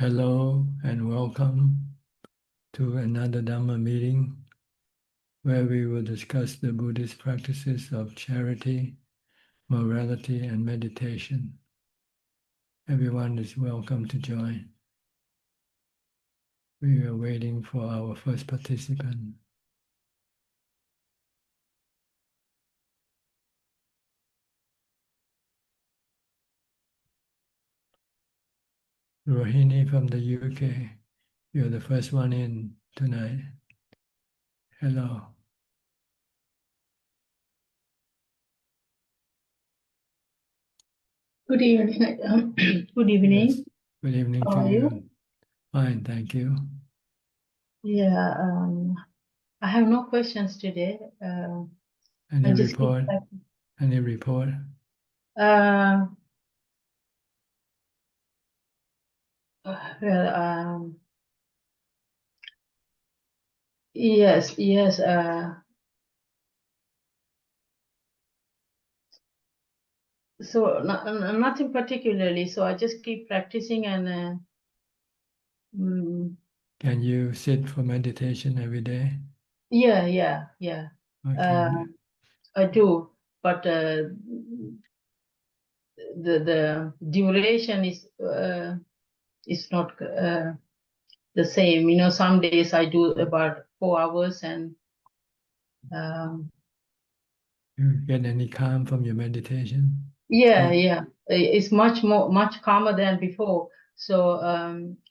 Hello and welcome to another Dhamma meeting where we will discuss the Buddhist practices of charity, morality, and meditation. Everyone is welcome to join. We are waiting for our first participant. Rohini from the UK, you're the first one in tonight. Hello. Good evening. Good evening. Yes. Good evening How to are you. you? Fine, thank you. Yeah, I have no questions today. Any I just keep report? Any report? Well, yes. So nothing particularly. So I just keep practicing and. Can you sit for meditation every day? Yeah. Okay. I do, but the duration is not the same. You know, some days I do about 4 hours and. You get any calm from your meditation? Yeah. It's much calmer than before. So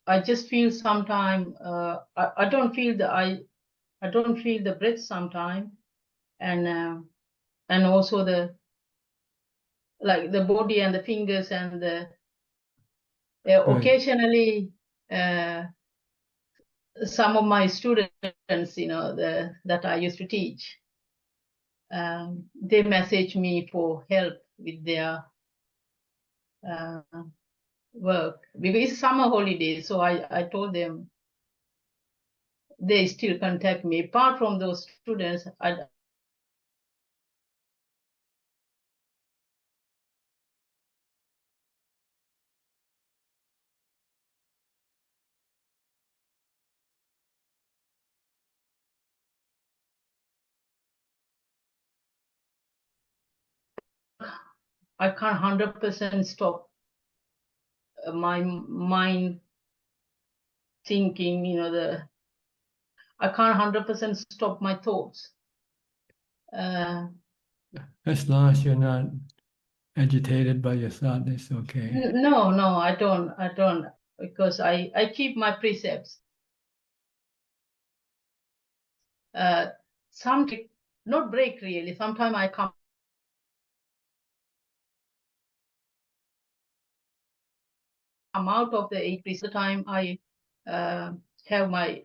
I just feel sometime I don't feel I don't feel the breath sometime, and also the body and the fingers and the occasionally some of my students, you know, that I used to teach, they message me for help with their work because it's summer holidays. So I told them they still contact me. Apart from those students, I can't 100% stop my mind thinking. You know, I can't 100% stop my thoughts. As long as you're not agitated by your thought, it's okay. No, I don't, because I keep my precepts. Some not break really. Sometimes I come out of the 8 precepts. The time I have my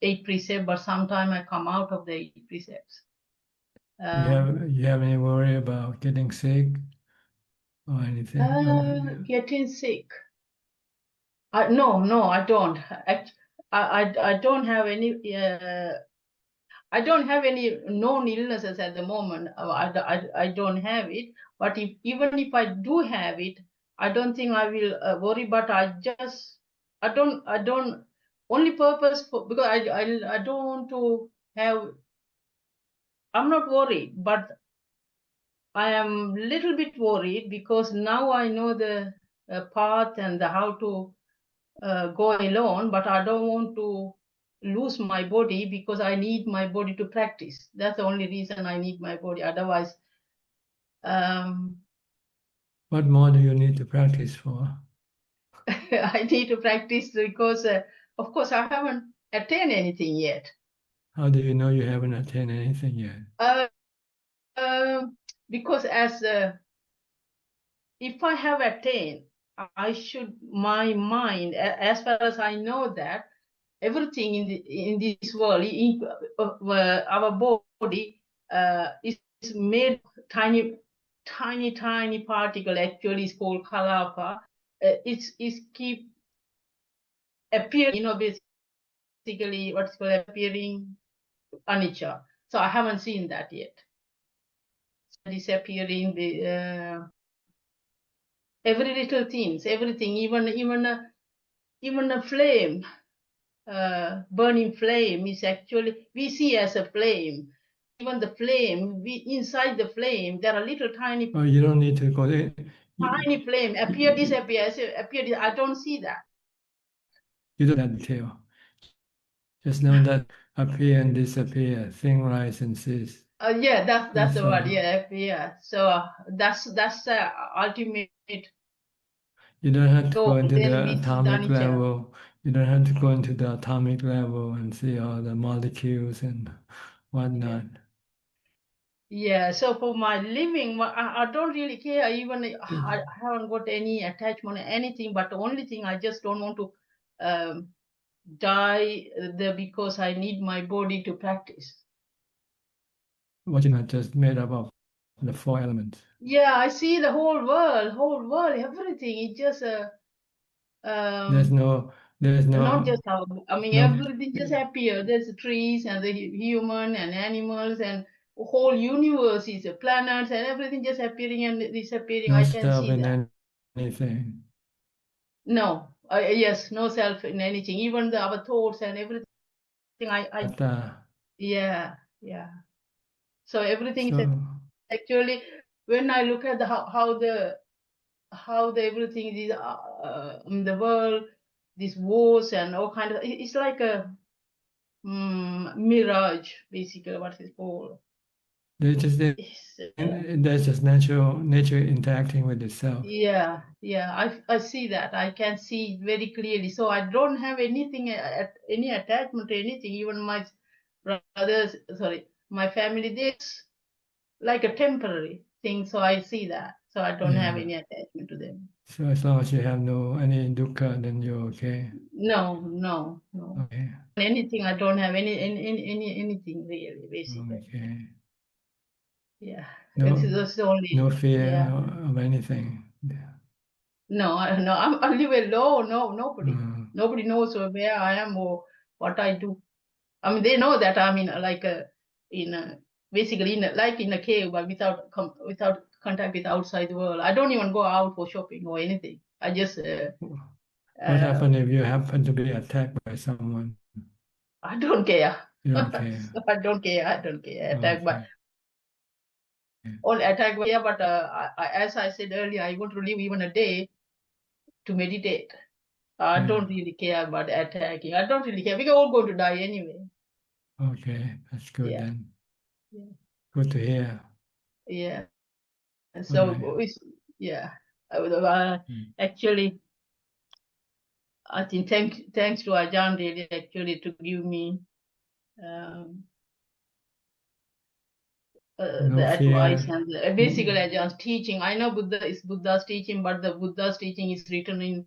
8 precepts, but sometimes I come out of the 8 precepts. You have any worry about getting sick or anything? Getting sick? No, I don't. I don't have any. I don't have any known illnesses at the moment. I don't have it. But even if I do have it, I don't think I will worry. But I don't. Only purpose for, because I don't want to have. I'm not worried, but I am a little bit worried because now I know the path and how to go alone, but I don't want to lose my body because I need my body to practice. That's the only reason I need my body. Otherwise, what more do you need to practice for? I need to practice because, of course, I haven't attained anything yet. How do you know you haven't attained anything yet? Because if I have attained, I should, my mind, as far as I know that everything in this world, our body is made tiny particle. Actually, is called kalapa. It's keep appearing. You know, basically what's called appearing anicca. So I haven't seen that yet. Disappearing the every little things, everything, even even a flame, burning flame is actually, we see as a flame. Even the flame, inside the flame, there are little tiny, Oh, you don't need to go in. tiny flame, appear, disappear, appear, I don't see that. You don't have that detail. Just know that appear and disappear, thing rise and cease. Yeah, that's That's the word. all. Yeah. So that's the ultimate You don't have to goal. go into Then the we see atomic Danicca. level. You don't have to go into the atomic level and see all the molecules and whatnot. Yeah. So for my living, I don't really care. Even I haven't got any attachment or anything. But the only thing, I just don't want to die there because I need my body to practice. What you not just made up of the four elements. Yeah, I see the whole world, everything. It's just There's no not just how, I mean, no everything just appear. There's the trees and the human and animals and whole universe is planets and everything just appearing and disappearing. no I can stuff see in that. anything. No, yes, no self in anything. Even our thoughts and everything. But, Yeah. So everything is so actually, when I look at the how the everything is in the world, these wars and all kind of, it's like a mirage, basically, what is called. they just It's, that's just nature interacting with itself. yeah, I see that. I can see it very clearly. So I don't have anything, any attachment to anything. Even my brothers, sorry, my family, this like a temporary thing. So I see that. So I don't have Yeah. any attachment to them. So as long as you have no any dukkha, then you're okay. No. Okay. Anything, I don't have anything really, basically. Okay. Yeah. This No is the only, no fear yeah. of anything. Yeah. No, I live alone. No, Mm. nobody knows where I am or what I do. I mean, they know that I'm in like in a, basically like in a cave, but without contact with outside world. I don't even go out for shopping or anything. I just What uh, happens if you happen to be attacked by someone? I don't care. You don't care. I don't care. I don't care. Attack, but Okay. all attack. Yeah, but as I said earlier, I want to live even a day to meditate. I Yeah. don't really care about attacking. I don't really care. We're all going to die anyway. Okay. That's good Yeah. then. Yeah. Good to hear. Yeah. And All right. so it's, yeah. Mm. Actually, I think thanks to Ajahn really actually to give me um, No the advice fear. and basically Ajah's teaching. I know Buddha is Buddha's teaching, but the Buddha's teaching is written in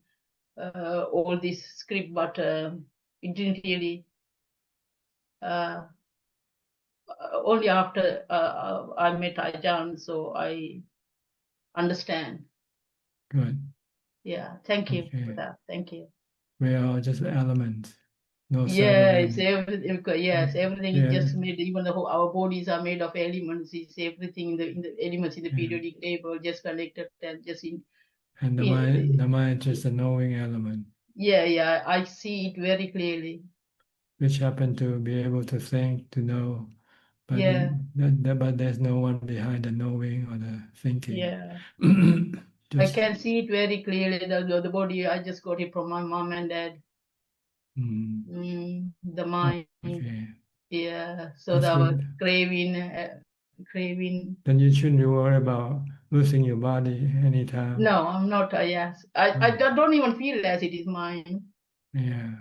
all this script, but it didn't really. Uh, Only after I met Ajahn, so I understand. Good. Yeah, thank you for Okay. that. Thank you. We are just elements. No soul Yes, in. everything. Yes, everything is Yeah. just made. Even the whole, our bodies are made of elements. It's everything in the elements in the Yeah. periodic table, just connected and just And in. the mind is just a knowing element, Yeah, I see it very clearly. which happen to be able to think, to know, but Yeah, but there's no one behind the knowing or the thinking. yeah. I Just can see it very clearly. The body, I just got it from my mom and dad. mm, The mind. okay. Yeah, so That's our good. craving. Then you shouldn't worry about losing your body anytime. No, I'm not. Yes, I Mm, don't even feel as it is mine. yeah.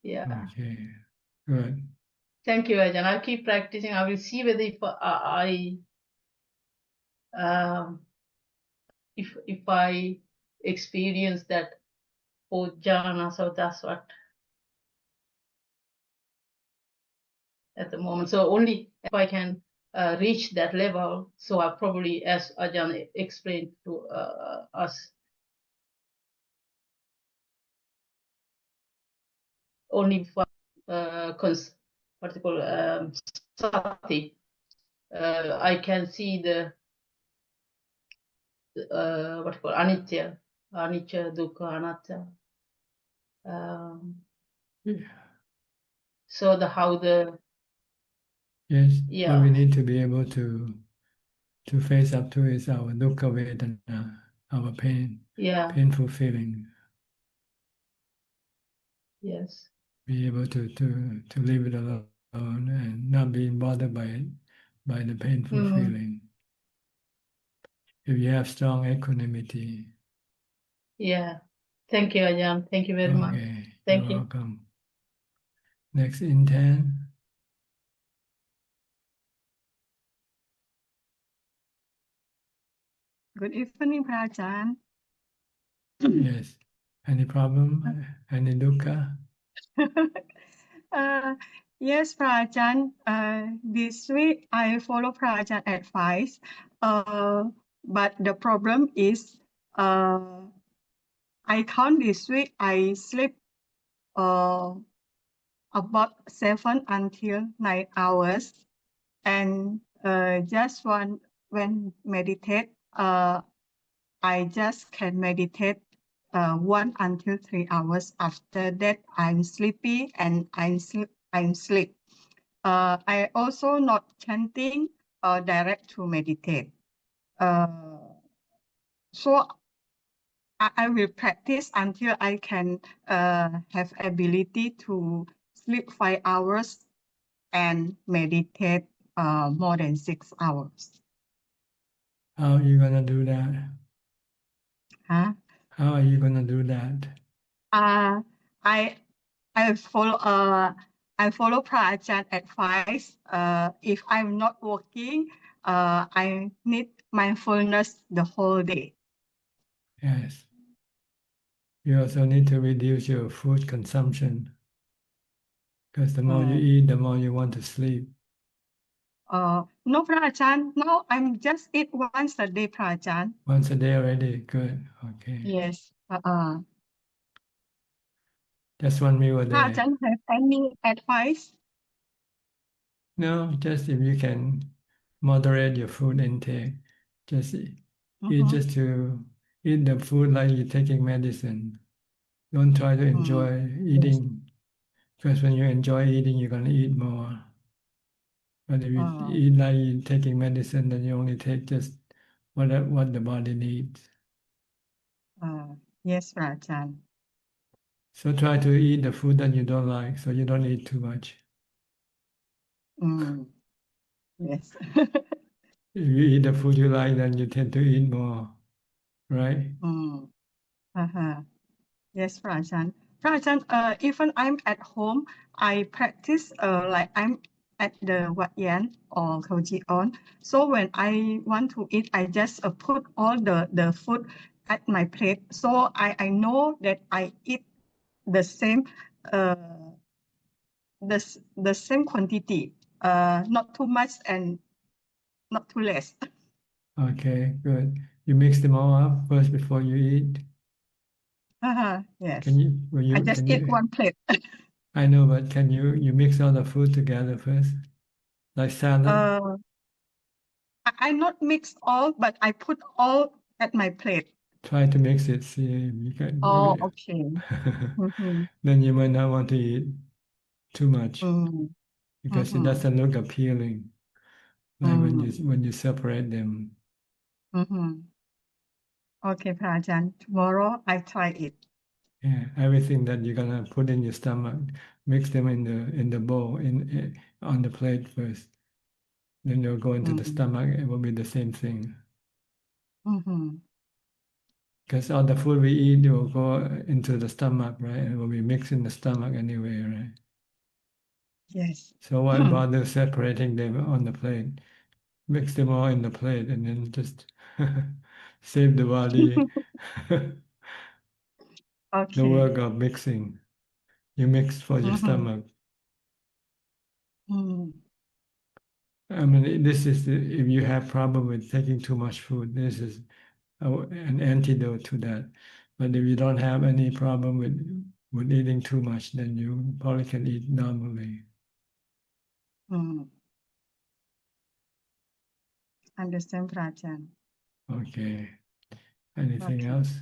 Yeah. Okay. Good. Thank you, Ajahn. I'll keep practicing. I will see whether um, if I experience that for jhana. So that's what at the moment. So only if I can reach that level. So I probably, as Ajahn explained to us, only for what they call sati. I can see the what you call anicca, dukkha, anatta. Yeah. So how the Yes, what we yeah need to be able to face up to is our dukkha vedana, our pain, yeah painful feeling. yes Be able to leave it alone and not being bothered by it, by the painful feeling. If you have strong equanimity. yeah. Thank you, Ajahn. Thank you very much. Okay, you're Thank you. welcome. Next intent. Good evening, Prajan. Yes. Any problem? Any dukkha? uh, yes, Prajan. This week I follow Prajan advice. But the problem is, I count this week I sleep uh, about 7 until 9 hours, and just when meditate, I just can meditate 1 until 3 hours. After that, I'm sleepy and I'm sleep. I also not chanting direct to meditate. So I will practice until I can have ability to sleep 5 hours and meditate more than 6 hours. How are you gonna do that? Huh? How are you gonna do that? I I follow Prajan advice. If I'm not working, I need mindfulness the whole day. Yes. You also need to reduce your food consumption because the more you eat, the more you want to sleep. No, Prajan. Now I'm just eat once a day, Prajan. Once a day already, good. Okay. Yes. Just one meal a day. Prajan have any advice? No, just if you can moderate your food intake, just eat just to eat the food like you're taking medicine. Don't try to enjoy Yes. eating, because when you enjoy eating, you're gonna eat more. But if you eat like you're taking medicine, then you only take just what the body needs. Yes, Prajan. So try to eat the food that you don't like, so you don't eat too much. Yes. If you eat the food you like, then you tend to eat more, right? Yes, Prajan. Prajan, even I'm at home, I practice like I'm at the Wat Yan or On. So when I want to eat, I just put all the food at my plate. So I know that I eat the same uh, the same quantity, not too much and not too less. Okay, good. You mix them all up first before you eat. Yes. Can you, I just eat one plate. I know, but can you mix all the food together first? Like salad? I not mix all, but I put all at my plate. Try to mix it, see if you can. Oh, okay. Then you might not want to eat too much because it Mm-hmm. doesn't look appealing. Like when you separate them. Okay, Prajan. Tomorrow I try it. Yeah, everything that you're gonna put in your stomach, mix them in the bowl on the plate first. Then they'll go into the stomach. It will be the same thing. Because all the food we eat will go into the stomach, right? It will be mixed in the stomach anyway, right? Yes. So why bother separating them on the plate? Mix them all in the plate and then just save the body the work Okay. of mixing. You mix for your stomach. I mean, this is if you have problem with taking too much food, this is an antidote to that. But if you don't have any problem with eating too much, then you probably can eat normally. Understand, Prajan. Okay. Anything Okay. else?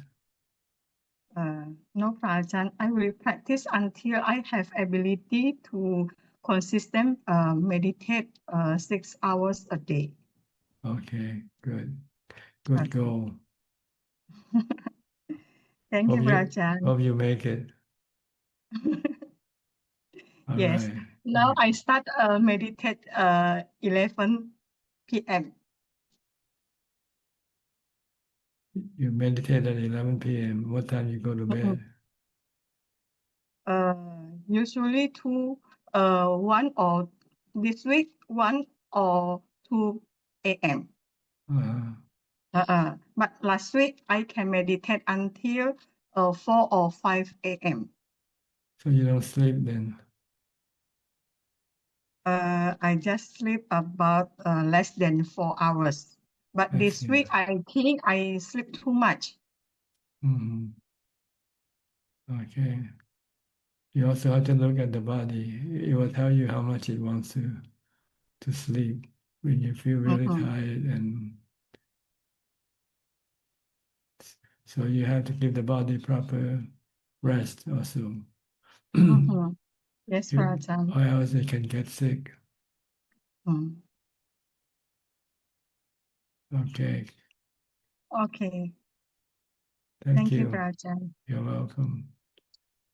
No, Prajant. I will practice until I have ability to consistent meditate 6 hours a day. Okay, good. Good Okay. goal. Thank you, Hope Prajant. you make it. All Yes. right. Now I start meditate 11 p.m. You meditate at 11 p.m. What time you go to bed? Usually 1 or this week 1 or 2 a.m. But last week I can meditate until 4 or 5 a.m. So you don't sleep then? I just sleep about less than 4 hours. But I this see. week I think I sleep too much. Okay. You also have to look at the body. It will tell you how much it wants to sleep when you feel really tired, and so you have to give the body proper rest also. Yes, Prajant. Or else it can get sick. Okay. Okay. Thank you, you. Prajant. You're welcome.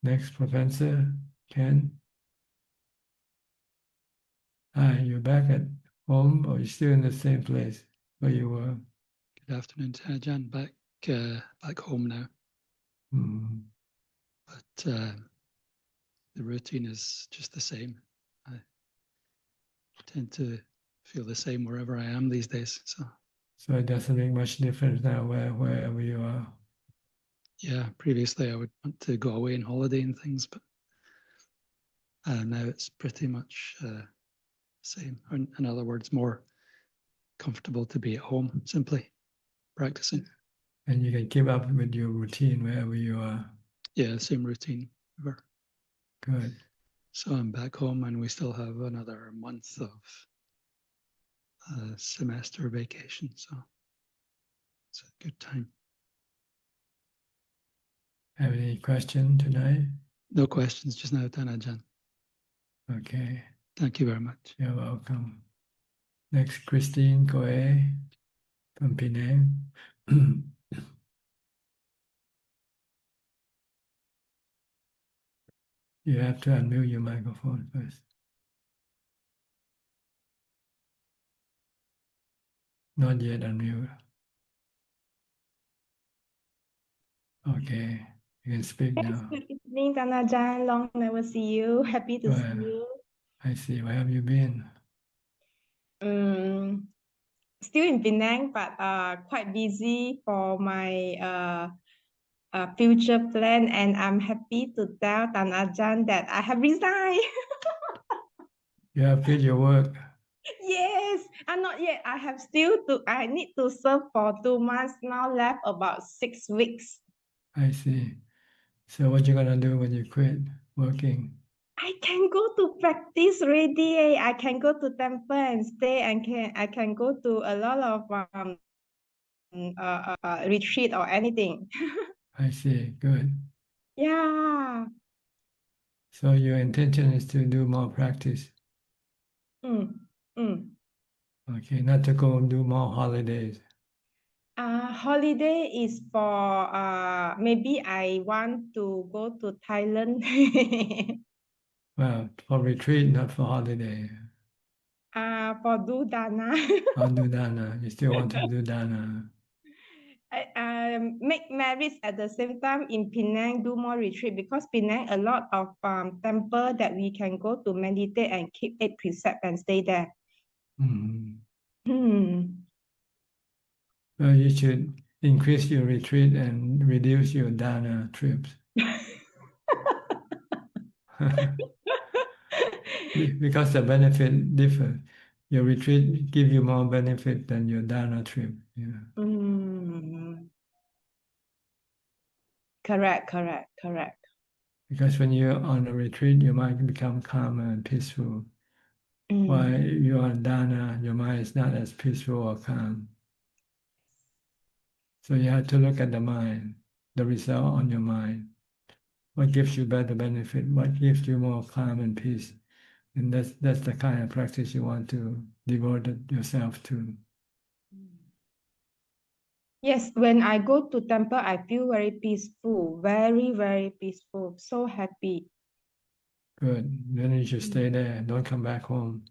Next, Professor Ken. Hi, you're back at home, or you're still in the same place where you were? Good afternoon, Ajahn. Back home now. But the routine is just the same. I tend to feel the same wherever I am these days. So it doesn't make much difference now wherever you are. Yeah, previously I would want to go away on holiday and things, but now it's pretty much same. In other words, more comfortable to be at home, simply practicing. And you can keep up with your routine wherever you are. Yeah, same routine. Good. So I'm back home, and we still have another month of semester vacation. So it's a good time. Have any question tonight? No questions just now, Ajahn. Okay. Thank you very much. You're welcome. Next, Christine Coe from Penang. You have to unmute your microphone first. Not yet unmute. Okay, you can speak now. Good evening, Ajahn. Long never see you. Happy to see you. I see. Where have you been? Still in Penang, but quite busy for my future plan, and I'm happy to tell Ajahn that I have resigned. You have quit your work. Yes, I'm not yet. I need to serve for 2 months now, left about 6 weeks. I see. So what you gonna do when you quit working? I can go to practice already. I can go to temple and stay, and I can go to a lot of retreat or anything. I see. Good. Yeah. So your intention is to do more practice. Okay, not to go and do more holidays. Holiday is for maybe I want to go to Thailand. Well, for retreat, not for holiday. For do dana. Or do dana. You still want to do dana. I make marriage at the same time in Penang, do more retreat, because Penang a lot of temple that we can go to meditate and keep 8 precepts and stay there. Well, you should increase your retreat and reduce your dana trips. Because the benefit differ. Your retreat give you more benefit than your dana trip. Yeah. Correct. Because when you're on a retreat, your mind become calmer and peaceful. While you're on dana, your mind is not as peaceful or calm. So you have to look at the mind. the result on your mind. What gives you better benefit? What gives you more calm and peace? And that's the kind of practice you want to devote yourself to. Yes, when I go to temple, I feel very peaceful, very, very peaceful, so happy. Good. Then you should stay there. Don't come back home.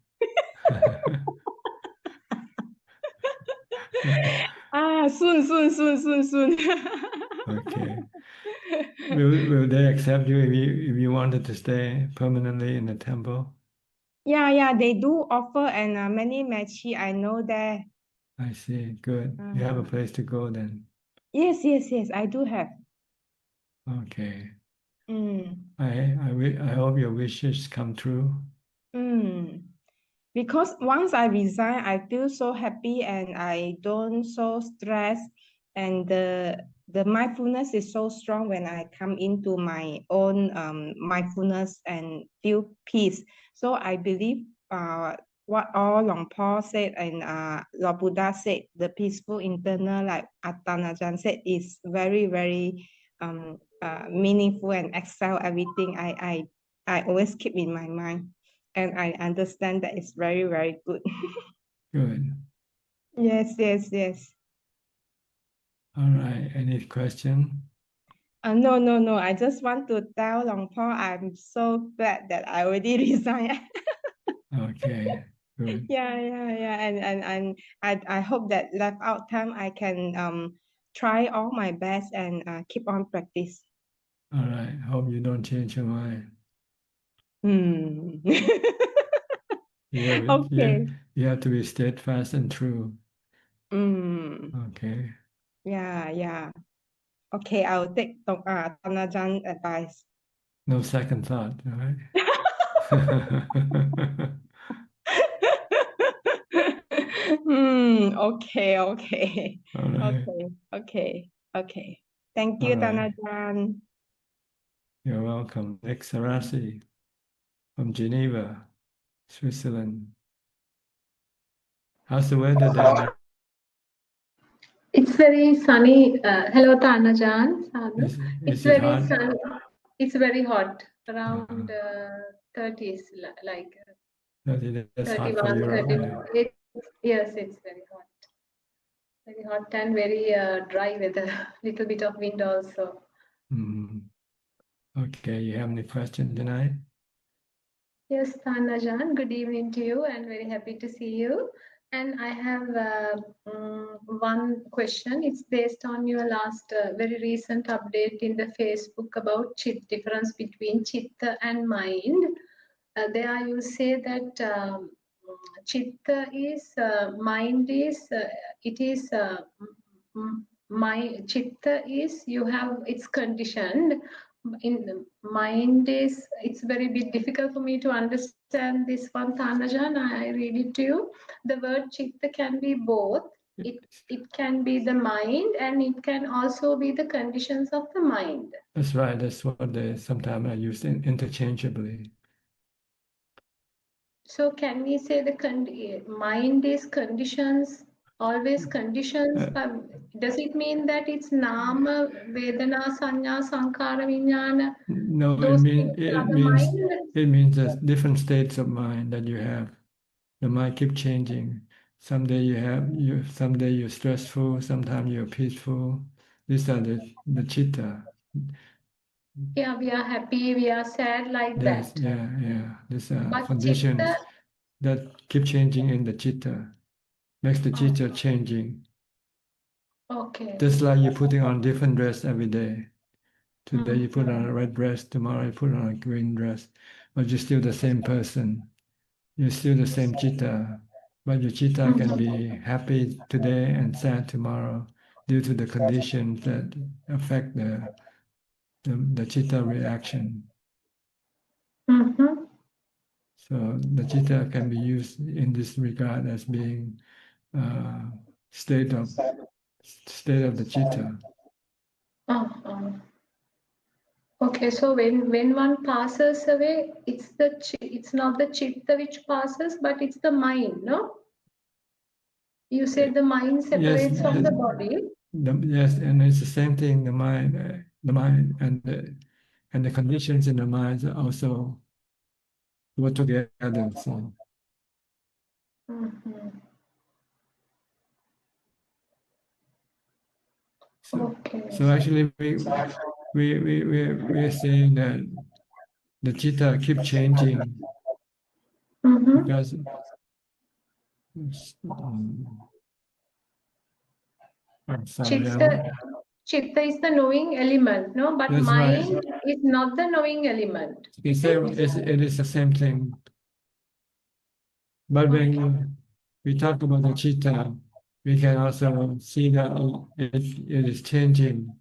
Soon. Okay. Will they accept you if you wanted to stay permanently in the temple? Yeah, they do offer, and many machi I know there. I see. Good. You have a place to go then. Yes, I do have. Okay. Mm. I hope your wishes come true. Because once I resign, I feel so happy and I don't so stressed, and the mindfulness is so strong when I come into my own mindfulness and feel peace. So I believe what all Long Paul said and Lord Buddha said, the peaceful internal, like Ajahn said, is very, very meaningful and excel everything I always keep in my mind. And I understand that it's very, very good. Good. Yes. All right. Any question? No. I just want to tell Long Paul I'm so glad that I already resigned. Okay. Good. Yeah. And I hope that left out time I can try all my best and keep on practice. All right. Hope you don't change your mind. Okay. You have to be steadfast and true. Okay. Yeah. Okay, I'll take Tanajan's advice. No second thought, all right? Okay. All right. Okay. Thank you, All right. Tanajan. You're welcome. Next, Sarasi from Geneva, Switzerland. How's the weather there now? It's very sunny. Hello, Tanajan. Is it hot? Sunny. It's very hot, around 30s, like 30, that's hot for 31, Europe. 32. Yes, it's very hot. Very hot and very dry weather. Little bit of wind also. Okay, you have any questions tonight? Yes, Tanajan, good evening to you and very happy to see you. And I have one question. It's based on your last very recent update in the Facebook about difference between chitta and mind. There you say that chitta is mind is it is my chitta is you have it's conditioned. In the mind is it's very bit difficult for me to understand this one, Tanajan. I read it to you. The word chitta can be both. It can be the mind and it can also be the conditions of the mind. That's right. That's what they sometimes are used interchangeably. So can we say the mind is conditions, always conditions? Does it mean that it's nama, vedana, sanya, sankara, vijnana? No, Those it means there's different states of mind that you have. The mind keeps changing. Someday you're stressful, sometimes you're peaceful. These are the chitta. Yeah, we are happy, we are sad, like that. Yeah. These are But conditions chitta, that keep changing in the chitta. Makes the chitta changing. okay. Just like you're putting on different dress every day. Today you put on a red dress, tomorrow you put on a green dress, but you're still the same person. You're still the same chitta, but your chitta can be happy today and sad tomorrow due to the conditions that affect the chitta reaction. So the chitta can be used in this regard as being state of the chitta. Okay, so when one passes away, it's not the chitta which passes, but it's the mind, no? You said the mind separates from the body. Yes, and it's the same thing. The mind and the conditions in the mind also go together. So, Mhm. so, Okay. so actually, we're saying that the chitta keep changing Mhm. because I'm sorry, Chitta is the knowing element, no? But that's right. mind is not the knowing element. It is the same thing. But when we talk about the chitta, we can also see that it is changing.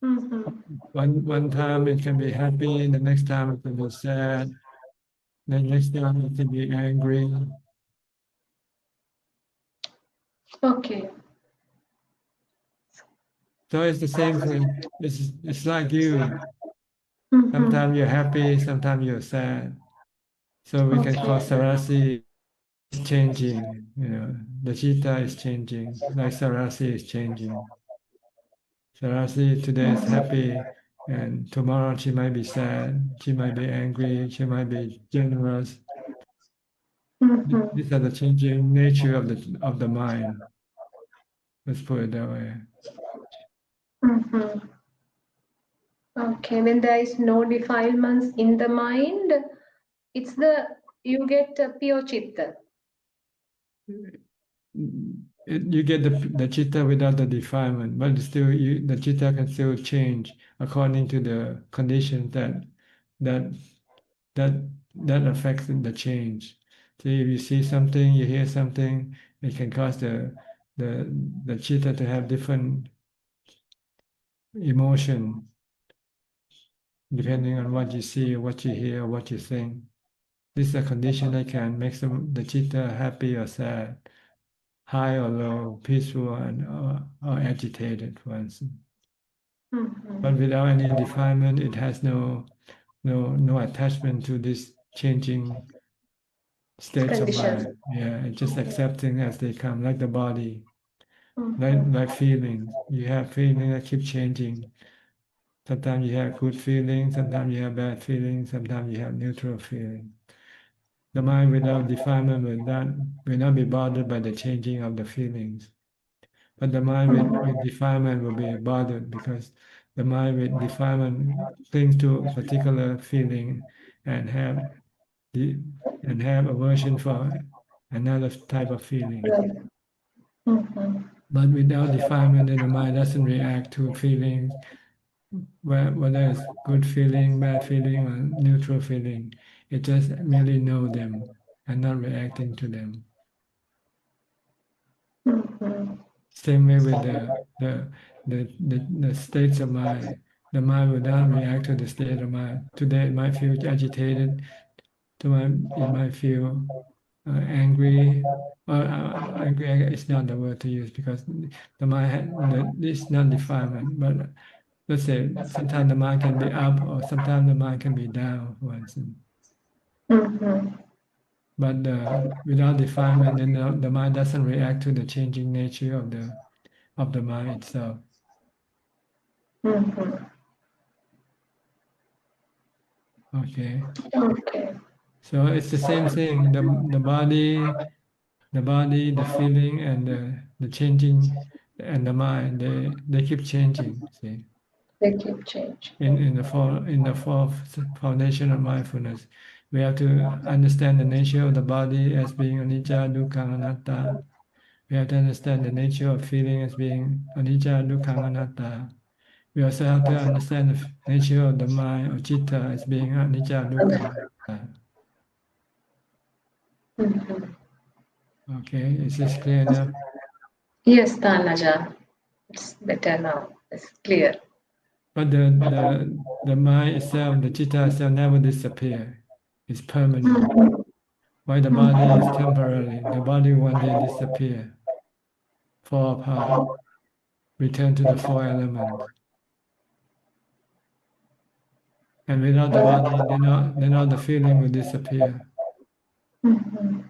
Mhm. One time it can be happy, the next time it can be sad, the next time it can be angry. Okay. So it's the same thing. It's like you. Mhm. Sometimes you're happy, sometimes you're sad. So we can call Okay. sarasi is changing. The chitta is changing, like sarasi is changing. Sarasi today is happy, and tomorrow she might be sad, she might be angry, she might be generous. Mhm. These are the changing nature of the mind. Let's put it that way. Mhm. Okay. When there is no defilements in the mind, you get a pure chitta. You get the chitta without the defilement, but still the chitta can still change according to the conditions that that affects the change. See, if you see something, you hear something, it can cause the chitta to have different emotion depending on what you see, what you hear, what you think. This is a condition that can make the chitta happy or sad, high or low, peaceful or agitated, for instance. Mhm. But without any defilement, it has no attachment to this changing states of Conditions. mind. Yeah, it's just accepting as they come, like the body, Mhm. like feelings. You have feelings that keep changing. Sometimes you have good feelings, sometimes you have bad feelings, sometimes you have neutral feelings. The mind without defilement will not be bothered by the changing of the feelings. But the mind with defilement will be bothered because the mind with defilement clings to a particular feeling and have the and have aversion for another type of feeling. Mhm. But without defilement, then the mind doesn't react to feelings, whether it's good feeling, bad feeling, or neutral feeling. It just merely know them and not reacting to them. Mhm. Same way with the states of mind. The mind will not react to the state of mind. Today it might feel agitated. Tomorrow it might feel angry. Or angry is not the word to use because the mind it's not defilement. But let's say sometimes the mind can be up or sometimes the mind can be down, for instance. Mhm. But without definement, then the mind doesn't react to the changing nature of the mind itself. Mhm. Okay. Okay. So it's the same thing. The body, the feeling, and the changing, and the mind. They keep changing. See, They keep changing. in the fourth foundation of mindfulness, we have to understand the nature of the body as being anicca, dukkha, anatta. We have to understand the nature of feeling as being anicca, dukkha, anatta. We also have to understand the nature of the mind or chitta as being anicca, dukkha, anatta. Mhm. Okay, is this clear enough? Yes, Tanaja. It's better now. It's clear. But the mind itself, the chitta itself never disappear. It's permanent. Mhm. While the body is temporary. The body one day disappear, fall apart, return to the four elements. And without the body, then all the feeling will disappear. Mhm.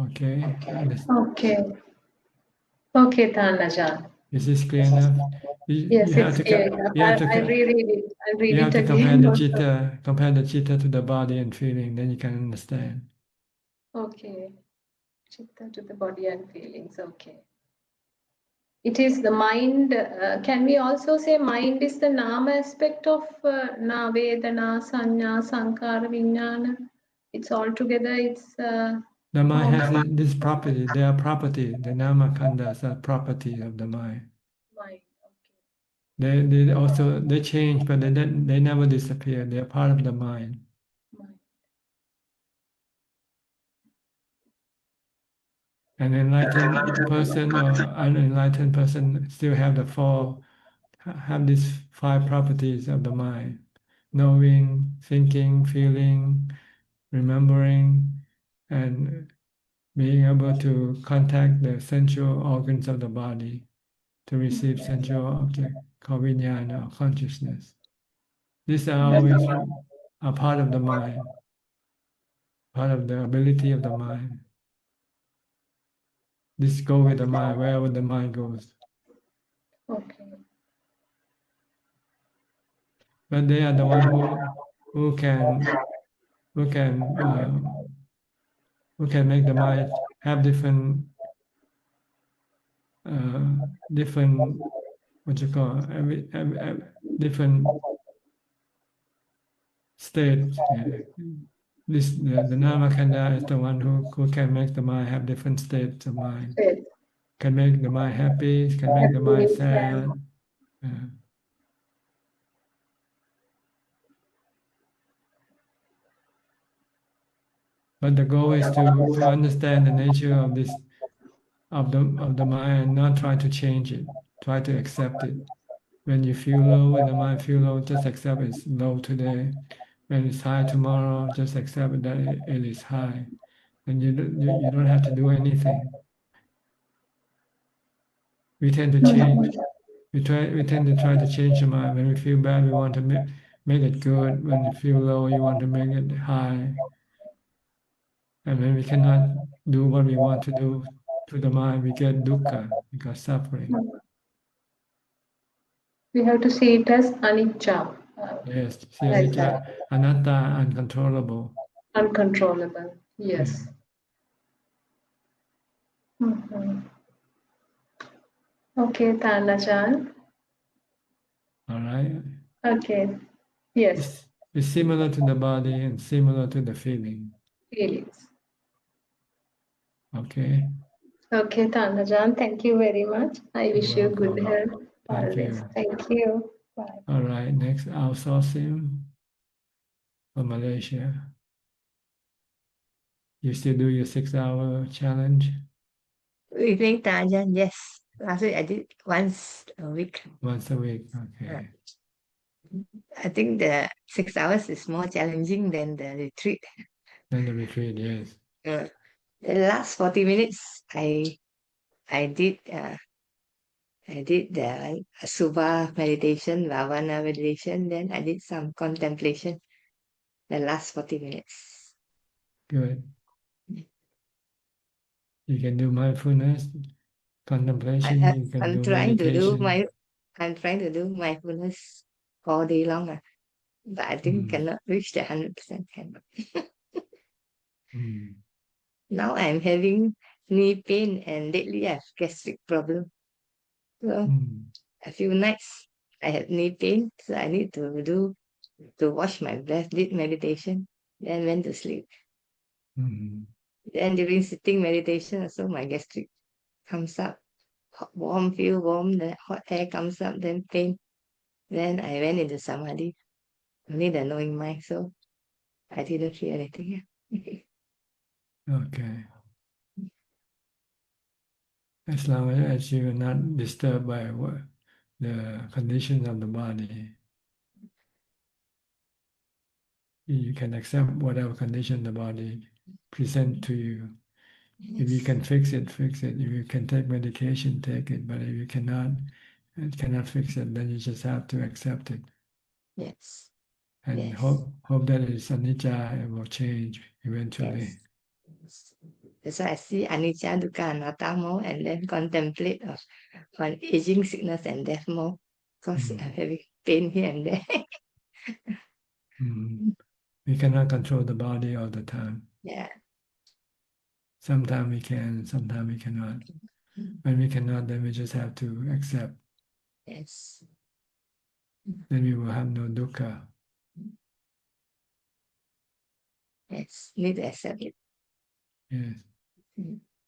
Okay. Okay. Okay, Tan Ajahn. Is this clear enough? Yes, You have it's to clear enough. you have to I reread it. I'll read you have it to compare the again. chitta to the body and feeling, then you can understand. Okay. Chitta to the body and feelings. Okay. It is the mind. Can we also say mind is the nama aspect of na vedana, sanya, sankara, vijnana? It's all together. It's The mind has this property. They are property. The nama khandas are property of the mind. mind. They also they change, but they never disappear. They are part of the mind. Mind. An enlightened person or unenlightened person still have these five properties of the mind: knowing, thinking, feeling, remembering, and being able to contact the sensual organs of the body to receive sensual object called vijnana or consciousness. These are always a part of the mind, part of the ability of the mind. This go with the mind wherever the mind goes. Okay. But they are the one who can who can make the mind have different different what you call every different state. Yeah. The Namakanda is the one who can make the mind have different states of mind. Faith. Can make the mind happy, can make the mind sad. But the goal is to understand the nature of this of the mind and not try to change it. Try to accept it. When you feel low, when the mind feel low, just accept it's low today. When it's high tomorrow, just accept that it is high. And you don't have to do anything. We tend to change. We tend to try to change the mind. When we feel bad, we want to make it good. When you feel low, you want to make it high. And when we cannot do what we want to do to the mind, we get dukkha, we get suffering. We have to see it as anicca. Yes, see anicca, anatta, uncontrollable. Uncontrollable. Yes. Yeah. Okay, Tan Ajahn. All right. Okay. Yes. It's similar to the body and similar to the feeling. Feelings. Okay. Okay, Tan Ajahn. Thank you very much. I wish you good health. Thank Always. you. Thank you. Bye. All right. Next, outsourcing from Malaysia. You still do your 6-hour challenge? Evening, Tajan, yes. Last week I did once a week. Once a week, okay. I think the 6 hours is more challenging than the retreat. Then the retreat, yes. The last 40 minutes, I did the Subha meditation, Bhavana meditation, then I did some contemplation. The last 40 minutes. Good. You can do mindfulness, contemplation, you can do meditation. I'm trying to do mindfulness all day long, but I think cannot reach the 100%. Now I'm having knee pain and lately I have gastric problem. So a few nights I had knee pain, so I need to wash my breath, did meditation, then went to sleep. Then during sitting meditation, also my gastric comes up, feel warm, the hot air comes up, then pain. Then I went into samadhi, only the knowing mind, so I didn't feel anything. Okay. As long as you are not disturbed by the conditions of the body, you can accept whatever condition the body present to you. If you can fix it, fix it. If you can take medication, take it. But if you cannot fix it, then you just have to accept it. Yes. And hope that it's anicca, it will change eventually. Yes. That's why I see anicca, dukkha, anatta more, and then contemplate on aging, sickness, and death more. Because I'm having pain here and there. We cannot control the body all the time. Yeah. Sometimes we can, sometimes we cannot. When we cannot, then we just have to accept. Yes. Then we will have no dukkha. Yes, need to accept it. Yes.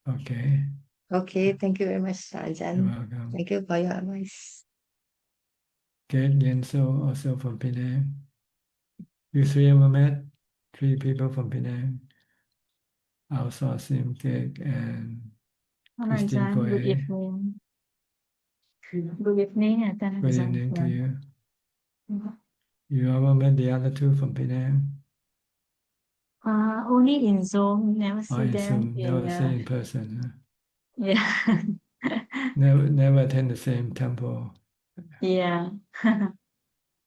Okay. Okay, thank you very much, You're Ajahn. welcome. Thank you for your advice. Kate Yenso, also from Penang. You three ever met? 3 people from Penang. Outsourcing Kate and Christine Ajahn, Koe. good evening. Good evening, Ajahn. Good evening to you. You ever met the other 2 from Penang? Only in Zoom, never Or see in them Zoom, never in, see in person. Huh? yeah, Never attend the same temple. yeah.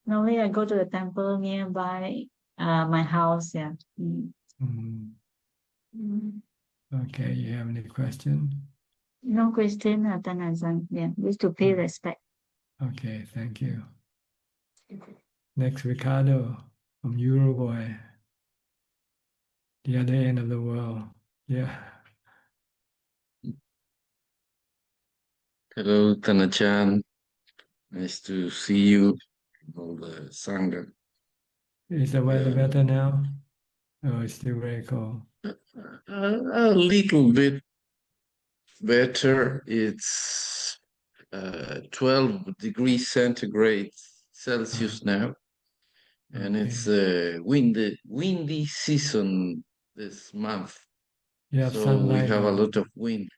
Normally I go to the temple nearby my house, yeah. Okay, you have any question? No question, Ajahn. Yeah, just to pay respect. Okay, thank you. Next, Ricardo from Uruguay, the other end of the world. Yeah. Hello, Tana-chan. Nice to see you, all the Sangha. Is the weather better now? Oh, it's still very cold. A little bit better. It's 12 degrees centigrade Celsius now. And it's windy season this month. You have so sunlight. we have a lot of wind.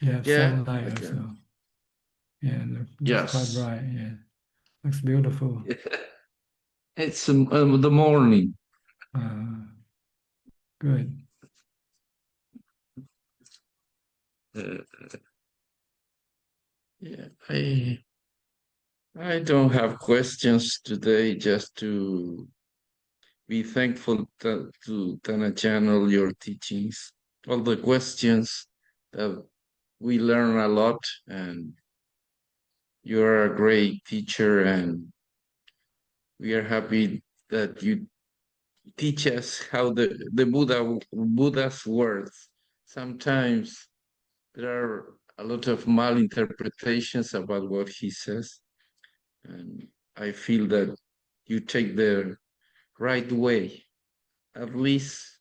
You have sunlight okay. also. Yeah, looks quite bright. Yeah, looks beautiful. It's the morning. Good. Yeah, I don't have questions today, just to be thankful to Tana-chan, all your teachings, all the questions that we learn a lot, and you're a great teacher, and we are happy that you teach us how the Buddha's words. Sometimes there are a lot of malinterpretations about what he says, and I feel that you take the right way. At least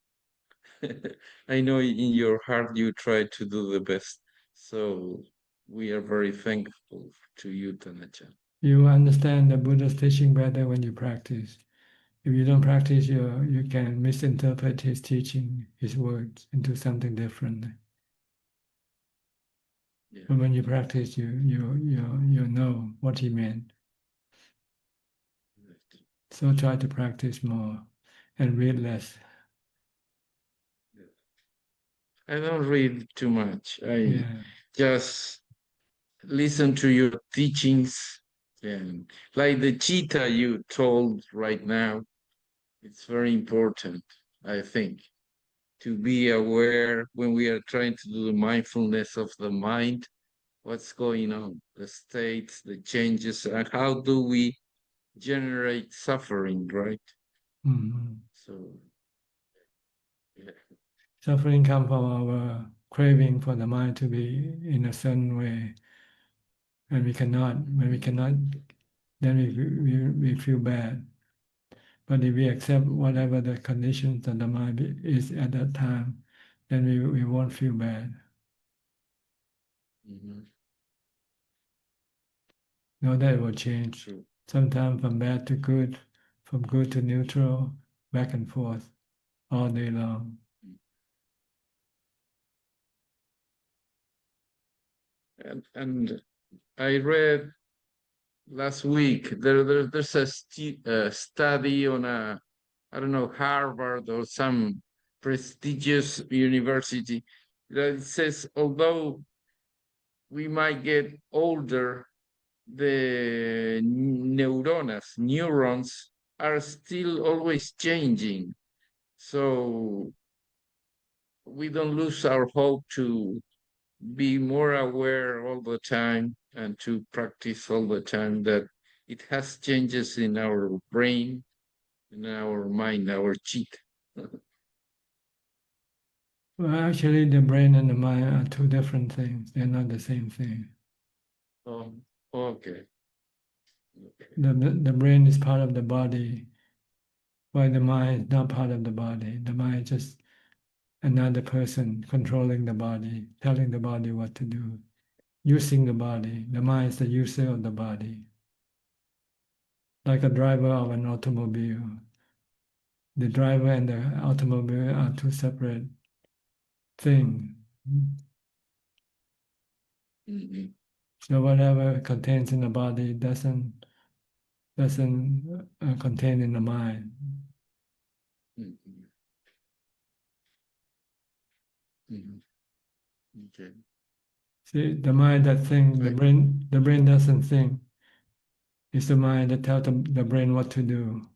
I know in your heart you try to do the best. So we are very thankful to you, Tana-chan. You understand the Buddha's teaching better when you practice. If you don't practice, you can misinterpret his teaching, his words, into something different. But when you practice, you know what he meant. So try to practice more and read less. I don't read too much. I just listen to your teachings, and like the cheetah you told right now, it's very important, I think, to be aware when we are trying to do the mindfulness of the mind, what's going on, the states, the changes, and how do we generate suffering, right? So, yeah. Suffering comes from our craving for the mind to be in a certain way. And when we cannot, then we feel bad. But if we accept whatever the conditions of the mind is at that time, then we won't feel bad. Know that it will change. Sometimes from bad to good, from good to neutral, back and forth, all day long. And I read last week there's a study on I don't know, Harvard or some prestigious university that says although we might get older, the neurons are still always changing. So we don't lose our hope to be more aware all the time and to practice all the time, that it has changes in our brain, in our mind, our cheat. Well, actually, the brain and the mind are two different things. They're not the same thing. Oh, okay. The brain is part of the body, while the mind is not part of the body. The mind is just another person controlling the body, telling the body what to do, using the body. The mind is the user of the body, like a driver of an automobile. The driver and the automobile are two separate things. Mm-hmm. So whatever contains in the body doesn't contain in the mind. Mm-hmm. Mm-hmm. Okay. See, the mind that thinks, the brain doesn't think. It's the mind that tells the brain what to do.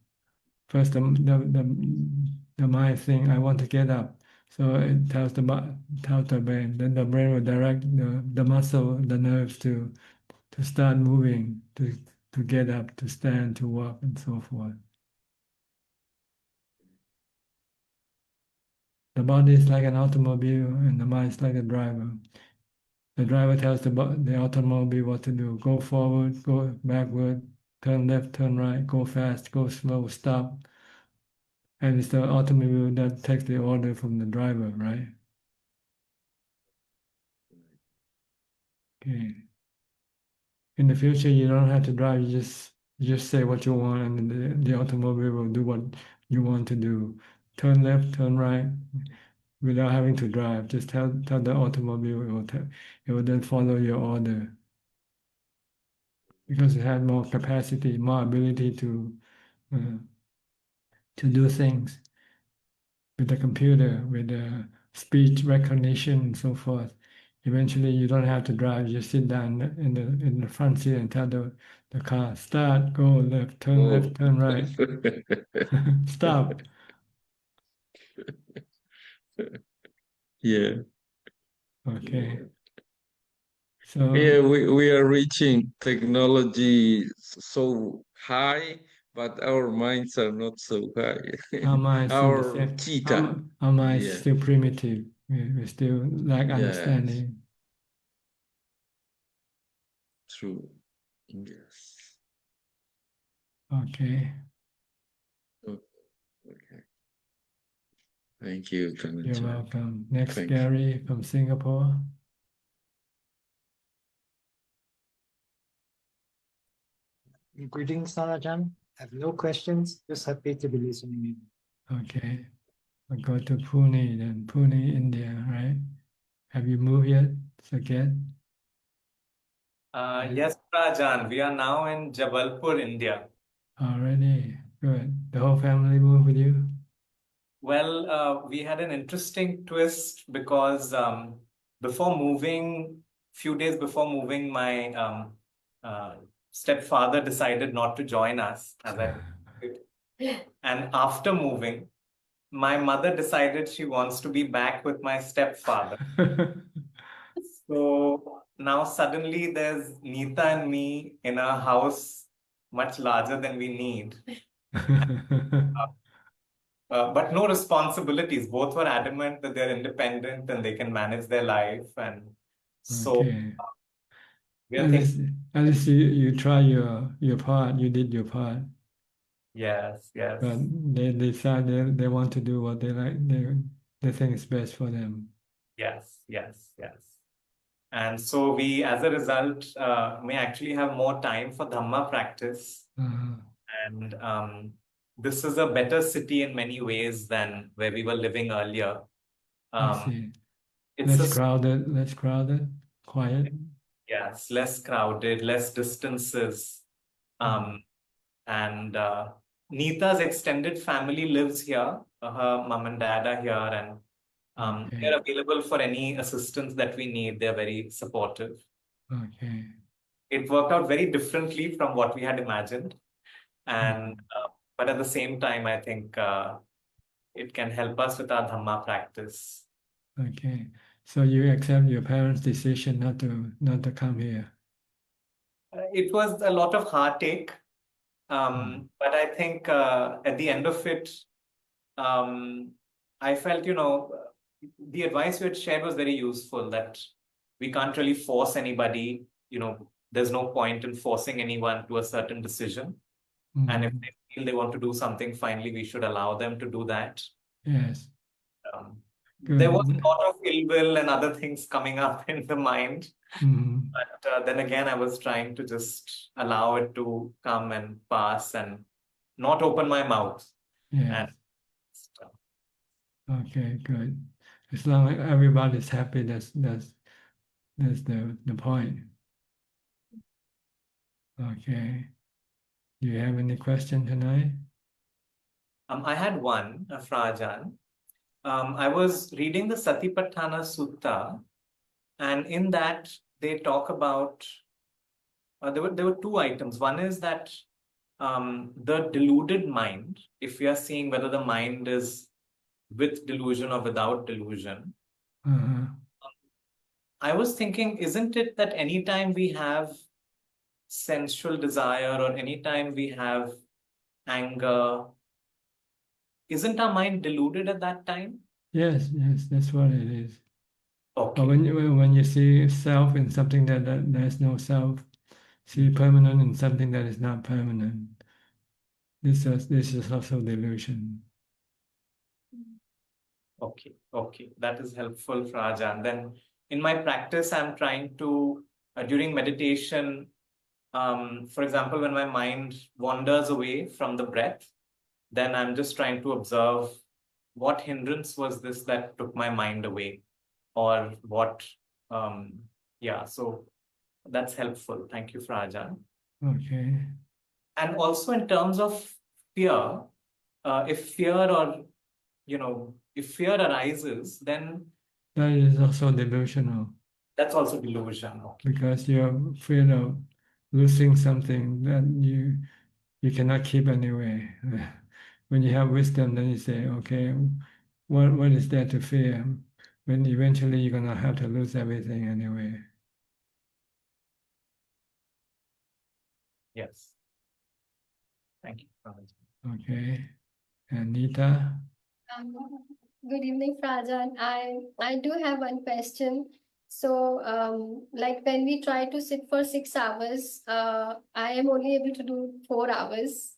First, the mind thinks, I want to get up. So it tells the brain. Then the brain will direct the muscle, the nerves to start moving, to get up, to stand, to walk, and so forth. The body is like an automobile, and the mind is like a driver. The driver tells the automobile what to do. Go forward, go backward, turn left, turn right, go fast, go slow, stop. And it's the automobile that takes the order from the driver, right? Okay. In the future, you don't have to drive. You just say what you want, and the automobile will do what you want to do. Turn left, turn right, without having to drive. Just tell the automobile, it will then follow your order, because it has more capacity, more ability to do things with the computer, with the speech recognition and so forth. Eventually, you don't have to drive. You just sit down in the front seat and tell the car, start, go left, turn right, stop. Yeah. Okay. So yeah, we are reaching technology so high, but our minds are not so high. our mind is still the Our same. cheetah. Our mind is Yeah. still primitive. We still lack Yes. understanding. True. Yes. Okay. Okay. Thank you, Tanajan. You're welcome. Next, Thanks. Gary from Singapore. Greetings, Ajahn. I have no questions, just happy to be listening in. Okay. We'll go to Pune then. Pune, India, right? Have you moved yet, Saket? Yes, Rajan. We are now in Jabalpur, India. Already. Good. The whole family moved with you? Well, we had an interesting twist because before moving, few days before moving, my stepfather decided not to join us, as I and after moving, my mother decided she wants to be back with my stepfather. So now suddenly there's Neeta and me in a house much larger than we need. But no responsibilities. Both were adamant that they're independent and they can manage their life. And so Okay. we are At thinking, least you try your part. You did your part. yes, yes, But they decide they want to do what they like. They think is best for them. yes, yes, yes. And so we, as a result, may actually have more time for Dhamma practice. And this is a better city in many ways than where we were living earlier. I see. It's Less crowded, quiet. Yes, less crowded, less distances. And Neeta's extended family lives here. Her mom and dad are here, and they're available for any assistance that we need. They're very supportive. Okay. It worked out very differently from what we had imagined. And but at the same time, I think it can help us with our Dhamma practice. Okay. So you accept your parents' decision not to come here. It was a lot of heartache, but I think at the end of it, I felt, the advice you had shared was very useful, that we can't really force anybody, there's no point in forcing anyone to a certain decision. And if they feel they want to do something, finally, we should allow them to do that. Yes. There was a lot of ill will and other things coming up in the mind. But then again, I was trying to just allow it to come and pass and not open my mouth. Yes. Okay, good. As long as everybody's happy, that's the point. Okay. Do you have any question tonight? I had one, Ajahn. I was reading the Satipatthana Sutta, and in that they talk about, there were two items. One is that the deluded mind, if we are seeing whether the mind is with delusion or without delusion, I was thinking, isn't it that anytime we have sensual desire or anytime we have anger, isn't our mind deluded at that time? Yes, that's what it is. Okay. But when you see self in something that there's no self, see permanent in something that is not permanent, this is also delusion. Okay, that is helpful, Ajahn. Then in my practice, I'm trying to, during meditation, for example, when my mind wanders away from the breath, then I'm just trying to observe what hindrance was this that took my mind away, or what, so that's helpful. Thank you, Ajahn. Okay. And also in terms of fear, if fear arises, then that is also delusional. That's also delusion. Okay. Because you're afraid of losing something that you cannot keep anyway. When you have wisdom, then you say, okay, what is there to fear? When eventually you're gonna have to lose everything anyway. Yes. Thank you. Okay. And Nita? Good evening, Ajahn. I do have one question. So, like when we try to sit for 6 hours, I am only able to do 4 hours,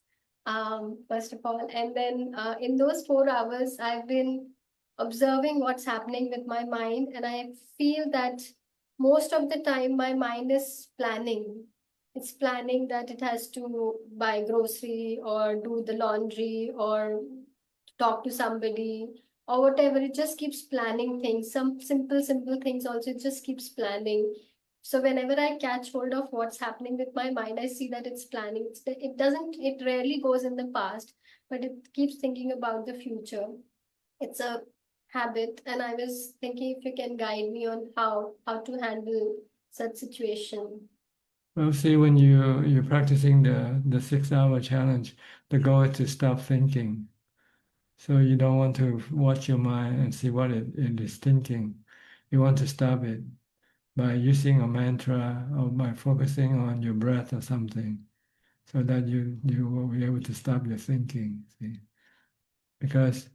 first of all. And then in those 4 hours, I've been observing what's happening with my mind. And I feel that most of the time my mind is planning. It's planning that it has to buy grocery or do the laundry or talk to somebody or whatever. It just keeps planning things. Some simple things also, it just keeps planning. So whenever I catch hold of what's happening with my mind, I see that it's planning. It rarely goes in the past, but it keeps thinking about the future. It's a habit, and I was thinking if you can guide me on how to handle such situation. Well, see, when you're practicing the 6-hour challenge, the goal is to stop thinking. So you don't want to watch your mind and see what it is thinking. You want to stop it by using a mantra or by focusing on your breath or something, so that you will be able to stop your thinking. See, because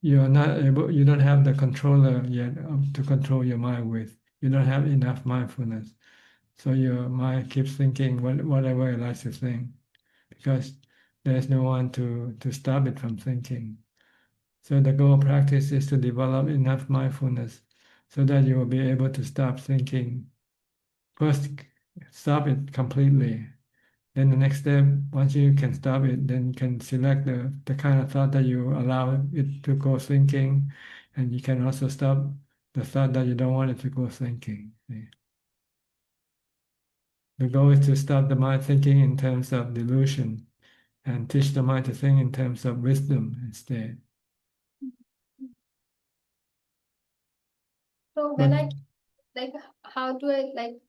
you don't have the controller yet to control your mind with. You don't have enough mindfulness. So your mind keeps thinking whatever it likes to think, because there's no one to stop it from thinking. So the goal of practice is to develop enough mindfulness so that you will be able to stop thinking. First, stop it completely. Then the next step, once you can stop it, then you can select the kind of thought that you allow it to go thinking, and you can also stop the thought that you don't want it to go thinking. See? The goal is to stop the mind thinking in terms of delusion and teach the mind to think in terms of wisdom instead. So when how do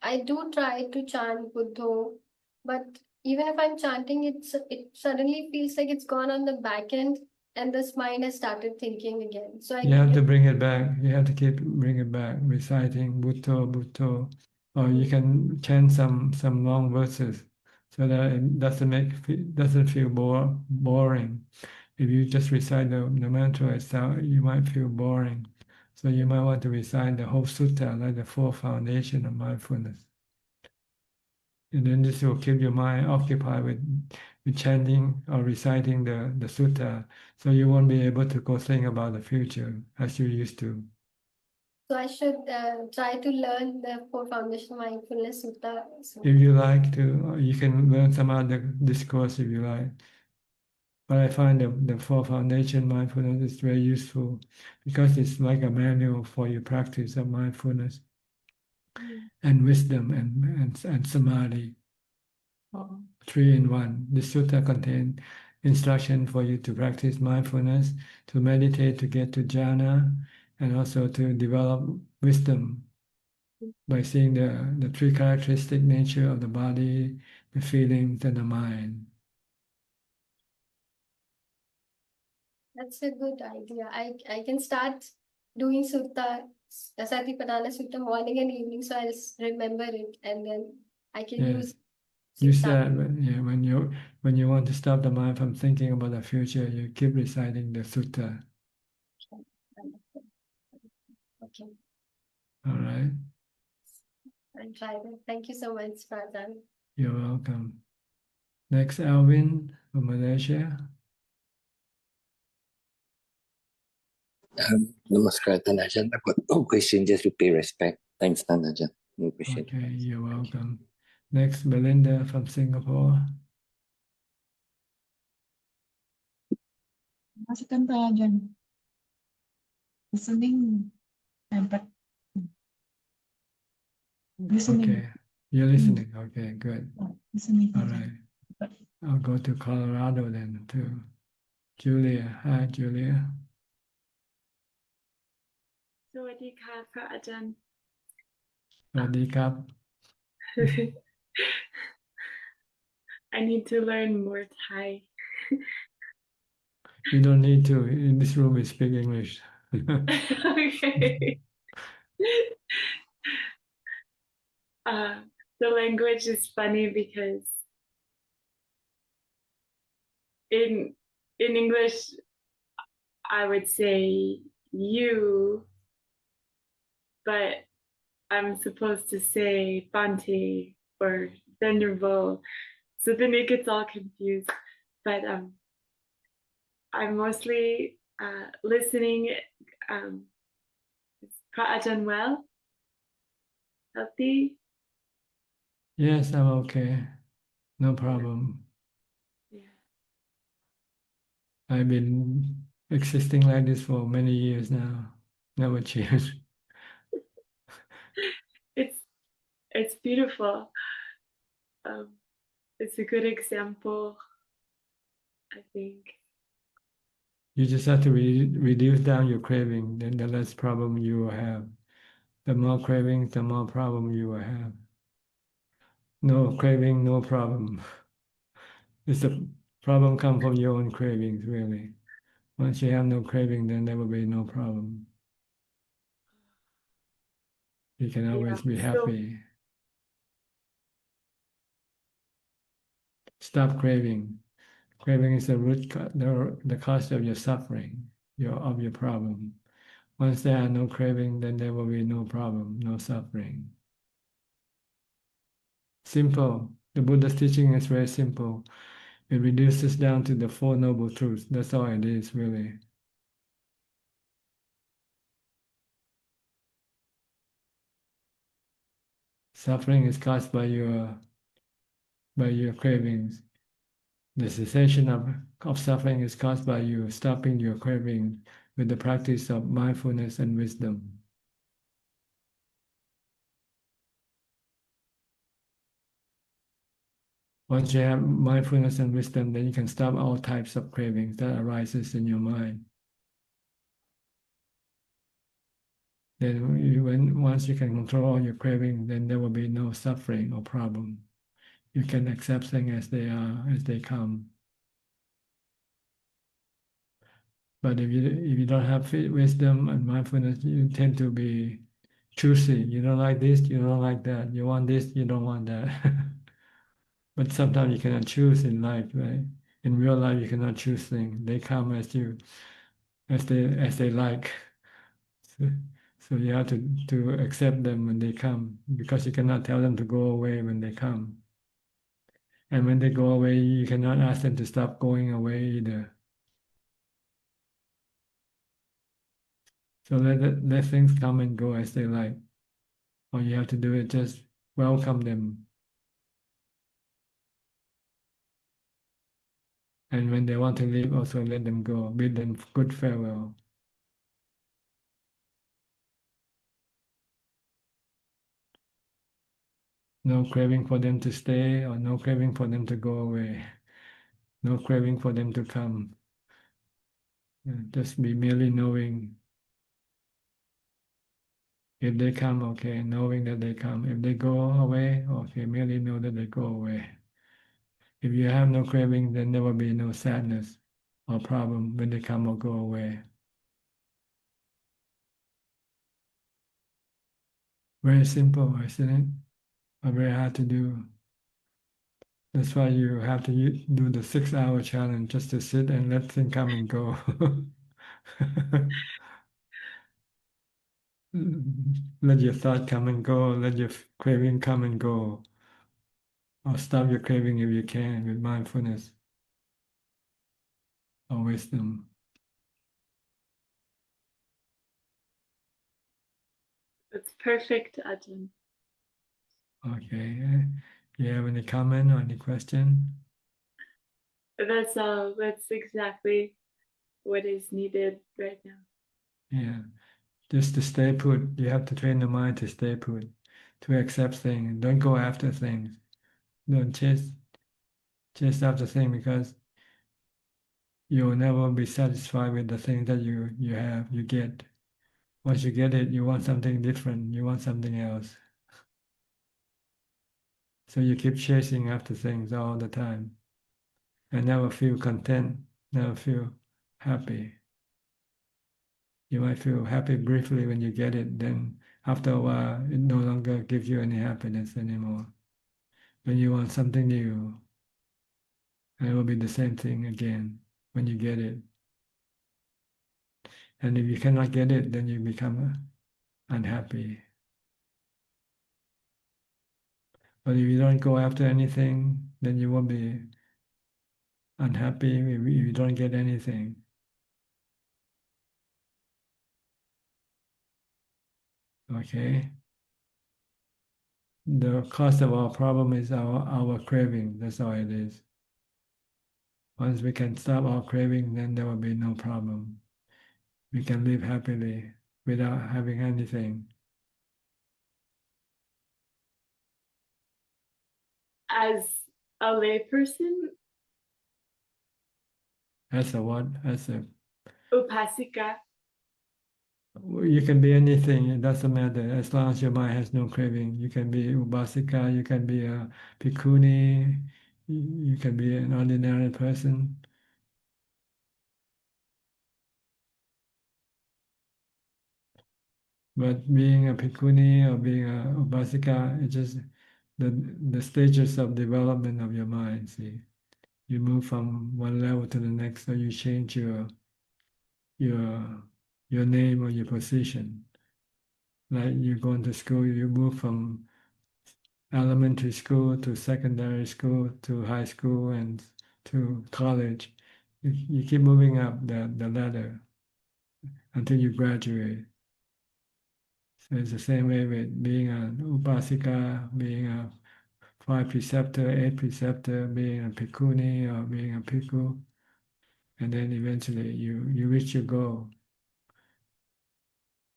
I do try to chant Buddho, but even if I'm chanting, it suddenly feels like it's gone on the back end. and this mind has started thinking again. So I You have need to bring it back. You have to bring it back, reciting Bhutto, Bhutto, or you can chant some long verses, so that it doesn't feel boring. If you just recite the mantra itself, you might feel boring. So you might want to recite the whole sutta, like the four foundation of mindfulness. And then this will keep your mind occupied with chanting or reciting the sutta, so you won't be able to go think about the future as you used to. So I should try to learn the four foundation mindfulness sutta. So. If you like to, you can learn some other discourse if you like. But I find the four foundation mindfulness is very useful because it's like a manual for your practice of mindfulness and wisdom and samadhi. Three in one. The sutta contains instruction for you to practice mindfulness, to meditate to get to jhana, and also to develop wisdom by seeing the three characteristic nature of the body, the feelings, and the mind. That's a good idea. I can start doing sutta, Satipatthana Sutta morning and evening, so I'll remember it, and then I can use. You said when you want to stop the mind from thinking about the future, you keep reciting the sutta. Okay. All right. I'll try that. Thank you so much, Ajahn. You're welcome. Next, Alvin from Malaysia. Namaskar, Ajahn. I've got no question, just to pay respect. Thanks, Ajahn. No question. Okay, you're welcome. Next, Belinda from Singapore. Masukkan Ajahn. Listening and listening. Okay, you're listening. Okay, good. Listening. All right. I'll go to Colorado then too. Julia. Hi, Julia. สวัสดีค่ะพระอาจารย์ สวัสดีครับ I need to learn more Thai. You don't need to. In this room, we speak English. Okay. The language is funny because in English, I would say you, but I'm supposed to say Bante or Venerable, so then it gets all confused. But I'm mostly listening. Is Ajahn well? Healthy? Yes, I'm okay. No problem. Yeah. I've been existing like this for many years now. Never changed. It's beautiful. It's a good example, I think. You just have to reduce down your craving, then the less problem you will have. The more cravings, the more problem you will have. No craving, no problem. It's the problem come from your own cravings, really. Once you have no craving, then there will be no problem. You can always be happy. Stop craving. Craving is the root, the cause of your suffering, of your problem. Once there are no craving, then there will be no problem, no suffering. Simple. The Buddha's teaching is very simple. It reduces down to the Four Noble Truths. That's all it is, really. Suffering is caused by your cravings. The cessation of suffering is caused by you stopping your craving with the practice of mindfulness and wisdom. Once you have mindfulness and wisdom, then you can stop all types of cravings that arises in your mind. Then once you can control all your craving, then there will be no suffering or problem. You can accept things as they are, as they come. But if you don't have wisdom and mindfulness, you tend to be choosy. You don't like this, you don't like that. You want this, you don't want that. But sometimes you cannot choose in life, right? In real life, you cannot choose things. They come as they like. So you have to accept them when they come, because you cannot tell them to go away when they come. And when they go away, you cannot ask them to stop going away either. So let things come and go as they like. All you have to do is just welcome them. And when they want to leave, also let them go. Bid them good farewell. No craving for them to stay, or no craving for them to go away. No craving for them to come. Just be merely knowing. If they come, okay, knowing that they come. If they go away, okay, merely know that they go away. If you have no craving, then there will be no sadness or problem when they come or go away. Very simple, isn't it? But very hard to do. That's why you have to do the 6-hour challenge, just to sit and let things come and go. Let your thought come and go, let your craving come and go. Or stop your craving if you can with mindfulness or wisdom. That's perfect, Ajahn. Okay. You have any comment or any question? That's all. That's exactly what is needed right now. Yeah. Just to stay put. You have to train the mind to stay put, to accept things. Don't go after things. Don't chase after things, because you'll never be satisfied with the things that you get. Once you get it, you want something different. You want something else. So you keep chasing after things all the time and never feel content, never feel happy. You might feel happy briefly when you get it, then after a while, it no longer gives you any happiness anymore. When you want something new, and it will be the same thing again when you get it. And if you cannot get it, then you become unhappy. But if you don't go after anything, then you won't be unhappy if you don't get anything. Okay? The cause of our problem is our craving. That's all it is. Once we can stop our craving, then there will be no problem. We can live happily without having anything. As a layperson, As a what? As a upasika, You can be anything, it doesn't matter, as long as your mind has no craving. You can be Ubasika, you can be a Bhikkhuni, you can be an ordinary person. But being a Bhikkhuni or being a Ubasika, it's just the stages of development of your mind, see. You move from one level to the next, so you change your name or your position. Like you go into school, you move from elementary school to secondary school to high school and to college. You keep moving up the ladder until you graduate. So it's the same way with being an upasika, being a 5 preceptor, 8 preceptor, being a bhikkhuni or being a bhikkhu, and then eventually you reach your goal.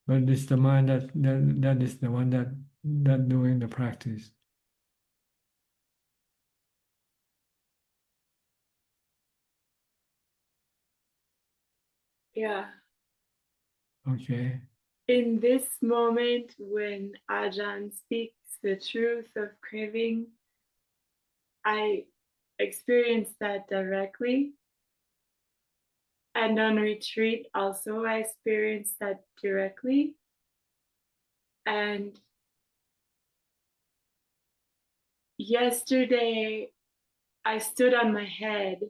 But it's the mind that is the one that doing the practice. yeah. Okay. In this moment when Ajahn speaks the truth of craving, I experience that directly. And on retreat also I experienced that directly. And yesterday I stood on my head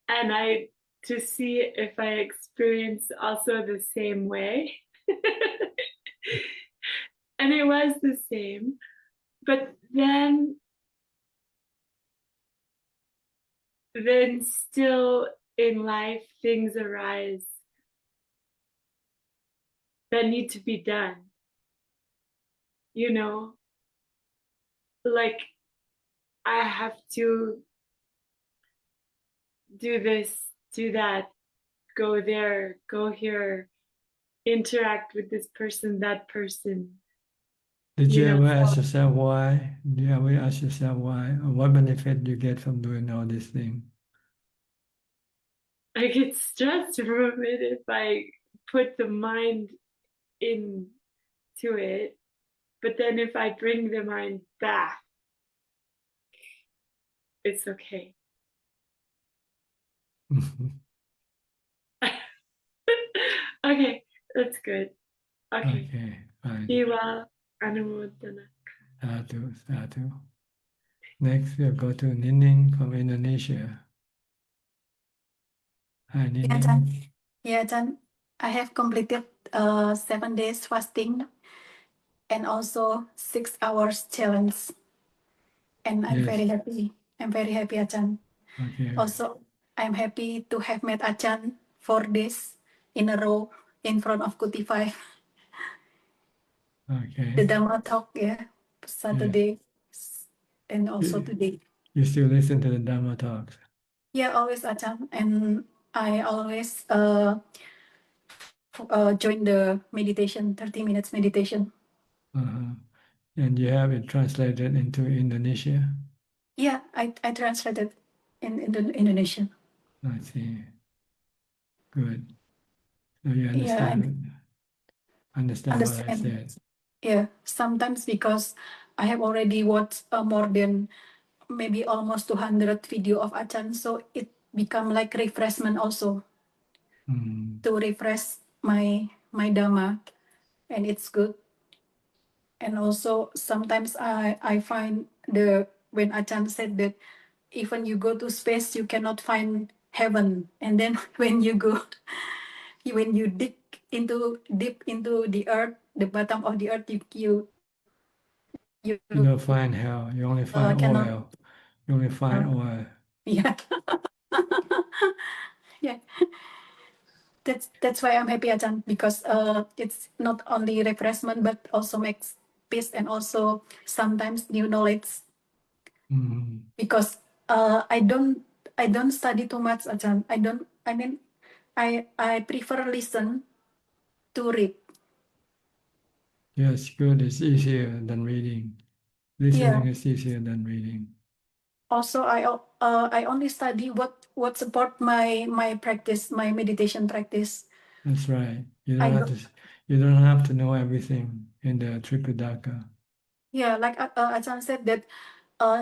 and to see if I experience also the same way. And it was the same. But then still in life things arise that need to be done. You know, like I have to do this, do that, go there, go here, interact with this person, that person. Did you know, ever ask yourself why? Do you ever ask yourself why? Or what benefit you get from doing all these things? I get stressed from it if I put the mind into it. But then if I bring the mind back, it's okay. Okay, that's good. Okay. Okay, fine. Iwa Anumodana. Sadhu. Next, we'll go to Nining from Indonesia. Hi, Yeah, Nining. Ajahn. Yeah, Ajahn. I have completed 7 days fasting and also 6 hours challenge. And I'm Yes. very happy. I'm very happy, Ajahn. Okay. Also, I'm happy to have met Ajahn 4 days in a row in front of Kuti 5. Okay. The Dhamma talk, yeah, Saturday and also today. You still listen to the Dhamma talks? Yeah, always Ajahn. And I always join the meditation, 30 minutes meditation. And you have it translated into Indonesia? Yeah, I translated in Indonesian. I see. Good. So you Yeah, understand what I said. Yeah, sometimes because I have already watched more than maybe almost 200 video of Ajahn, so it become like refreshment also to refresh my Dhamma, and it's good. And also sometimes I find when Ajahn said that even you go to space you cannot find heaven, and then when you dig deep into the earth, the bottom of the earth, you don't find hell, you only find oil. You only find oil. Yeah. Yeah. That's why I'm happy, Ajahn, because it's not only refreshment but also makes peace and also sometimes new knowledge. Because I don't study too much, Ajahn. I prefer listen to read. Yes, good. It's easier than reading. Listening is easier than reading. Also, I only study what support my practice, my meditation practice. That's right. You don't have to know everything in the Tripitaka. Yeah, like Ajahn said that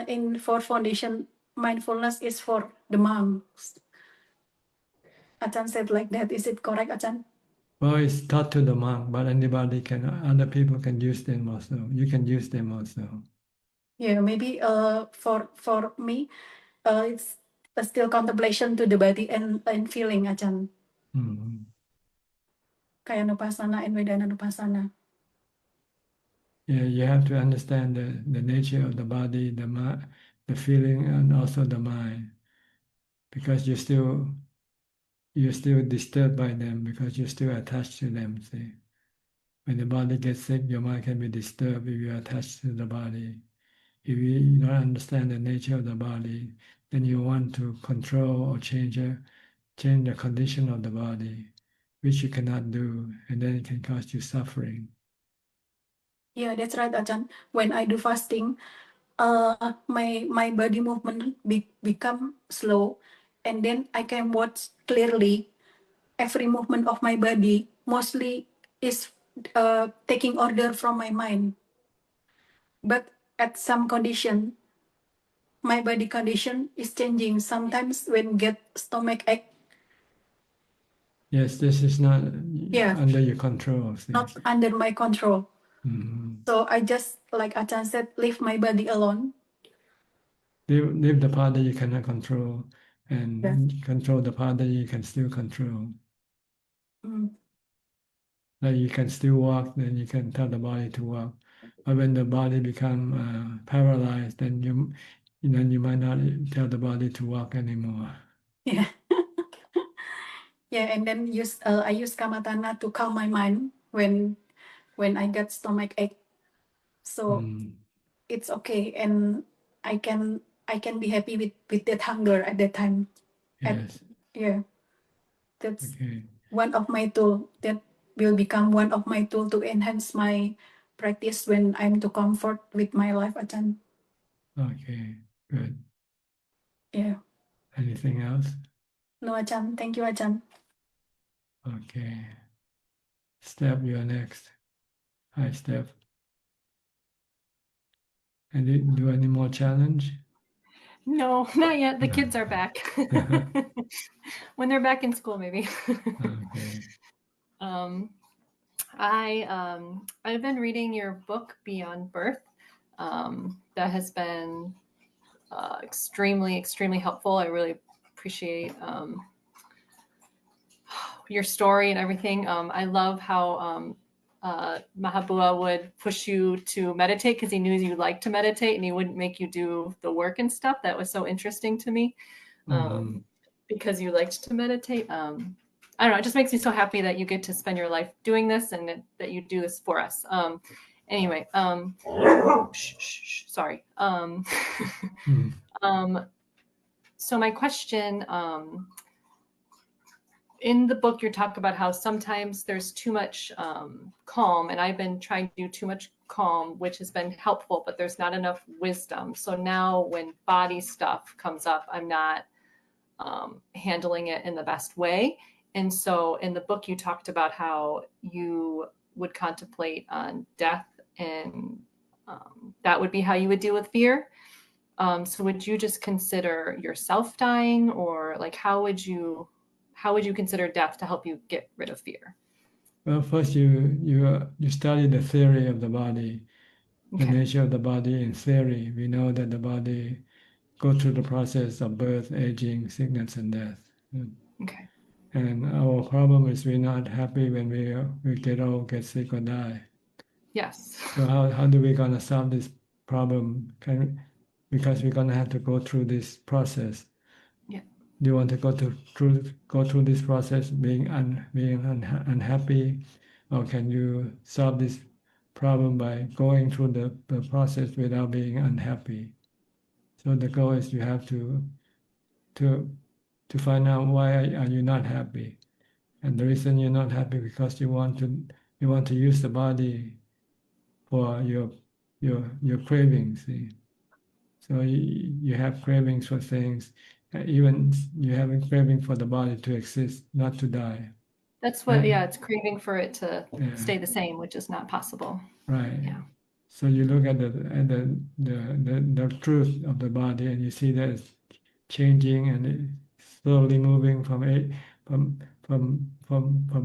in for foundation, mindfulness is for the monks. Ajahn said like that. Is it correct, Ajahn? Well, it's taught to the monk, but other people can use them also. You can use them also. Yeah, maybe for me, it's still contemplation to the body and feeling, Ajahn. Kaya Nupasana and Vedana Nupasana. Yeah, you have to understand the nature of the body, the feeling, and also the mind, because you're still disturbed by them because you're still attached to them. See, when the body gets sick, your mind can be disturbed if you're attached to the body. If you don't understand the nature of the body, then you want to control or change the condition of the body, which you cannot do, and then it can cause you suffering. Yeah, that's right, Ajahn. When I do fasting, my body movement become slow, and then I can watch clearly every movement of my body. Mostly is taking order from my mind. But at some condition, my body condition is changing. Sometimes when get stomach ache, Yes, this is not Yeah. under your control. See. Not under my control. Mhm. So I just, like Ajahn said, leave my body alone. Leave the part that you cannot control and Yes. control the part that you can still control. Mm. Like you can still walk, then you can tell the body to walk. But when the body become paralyzed, then you might not tell the body to walk anymore. Yeah. Yeah, and then I use Kamatana to calm my mind when I get stomach ache. So it's okay, and I can be happy with that hunger at that time. Yes. Yeah, that's Okay. one of my tool that will become one of my tool to enhance my practice when I'm to comfort with my life, Ajahn. Okay. Good. Yeah. Anything else? No, Ajahn. Thank you, Ajahn. Okay. Steph, you're next. Hi, Steph. And do any more challenge? No, not yet. The kids are back. When they're back in school, maybe. Okay. I've been reading your book Beyond Birth. That has been extremely, extremely helpful. I really appreciate your story and everything. I love how Mahabua would push you to meditate because he knew you liked to meditate and he wouldn't make you do the work and stuff. That was so interesting to me because you liked to meditate. I don't know, it just makes me so happy that you get to spend your life doing this and that you do this for us. Anyway, sorry. So my question, in the book, you talk about how sometimes there's too much calm, and I've been trying to do too much calm, which has been helpful, but there's not enough wisdom. So now when body stuff comes up, I'm not handling it in the best way. And so in the book, you talked about how you would contemplate on death, and that would be how you would deal with fear. So would you just consider yourself dying, or like how would you consider death to help you get rid of fear? Well, first you study the theory of the body, the nature of the body in theory. We know that the body goes through the process of birth, aging, sickness, and death. Okay. And our problem is we're not happy when we get old, get sick, or die. Yes. So how do we gonna solve this problem? Because we're gonna have to go through this process. Yeah. Do you want to go through this process being unhappy, or can you solve this problem by going through the process without being unhappy? So the goal is you have to find out why are you not happy, and the reason you're not happy because you want to use the body for your cravings. See? So you have cravings for things, even you have a craving for the body to exist, not to die. That's what, yeah, it's craving for it to stay the same, which is not possible. Right. Yeah. So you look at the truth of the body, and you see that it's changing and it's slowly moving from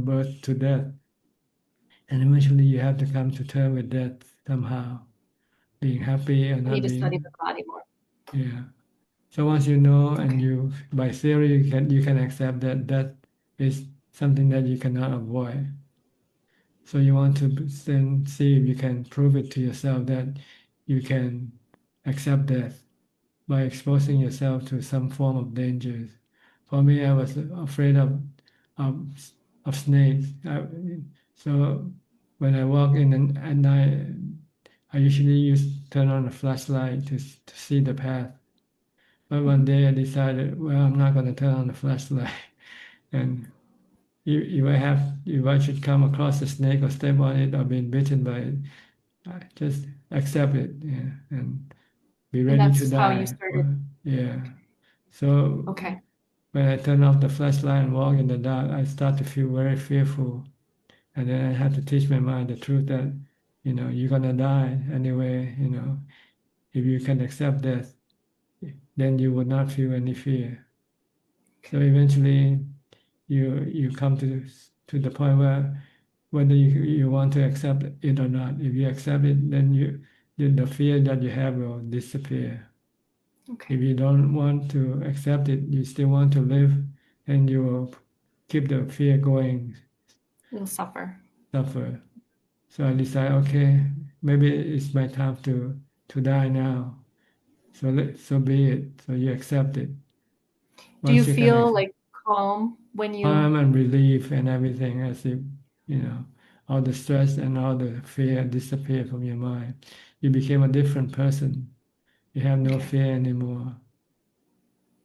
birth to death, and eventually you have to come to terms with death somehow, being happy and You not need to being. study the body more. Yeah. So once you know, and you by theory you can accept that that is something that you cannot avoid. So you want to then see if you can prove it to yourself that you can accept death by exposing yourself to some form of dangers. For me, I was afraid of snakes. So when I walk in at night, I usually turn on a flashlight to see the path. But one day I decided, well, I'm not going to turn on the flashlight. And if I should come across a snake or step on it or being bitten by it, I just accept it, yeah, and be ready And to that's die. how you started. Yeah. So when I turn off the flashlight and walk in the dark, I start to feel very fearful. And then I have to teach my mind the truth that, you're gonna die anyway, if you can accept death, then you would not feel any fear. So eventually you come to the point where whether you want to accept it or not. If you accept it, then the fear that you have will disappear. Okay. If you don't want to accept it, you still want to live, and you will keep the fear going. You'll suffer. So I decide, okay, maybe it's my time to die now. So be it. So you accept it. Do you feel like calm when you? Calm and relief and everything, as if all the stress and all the fear disappear from your mind. You became a different person. You have no fear anymore.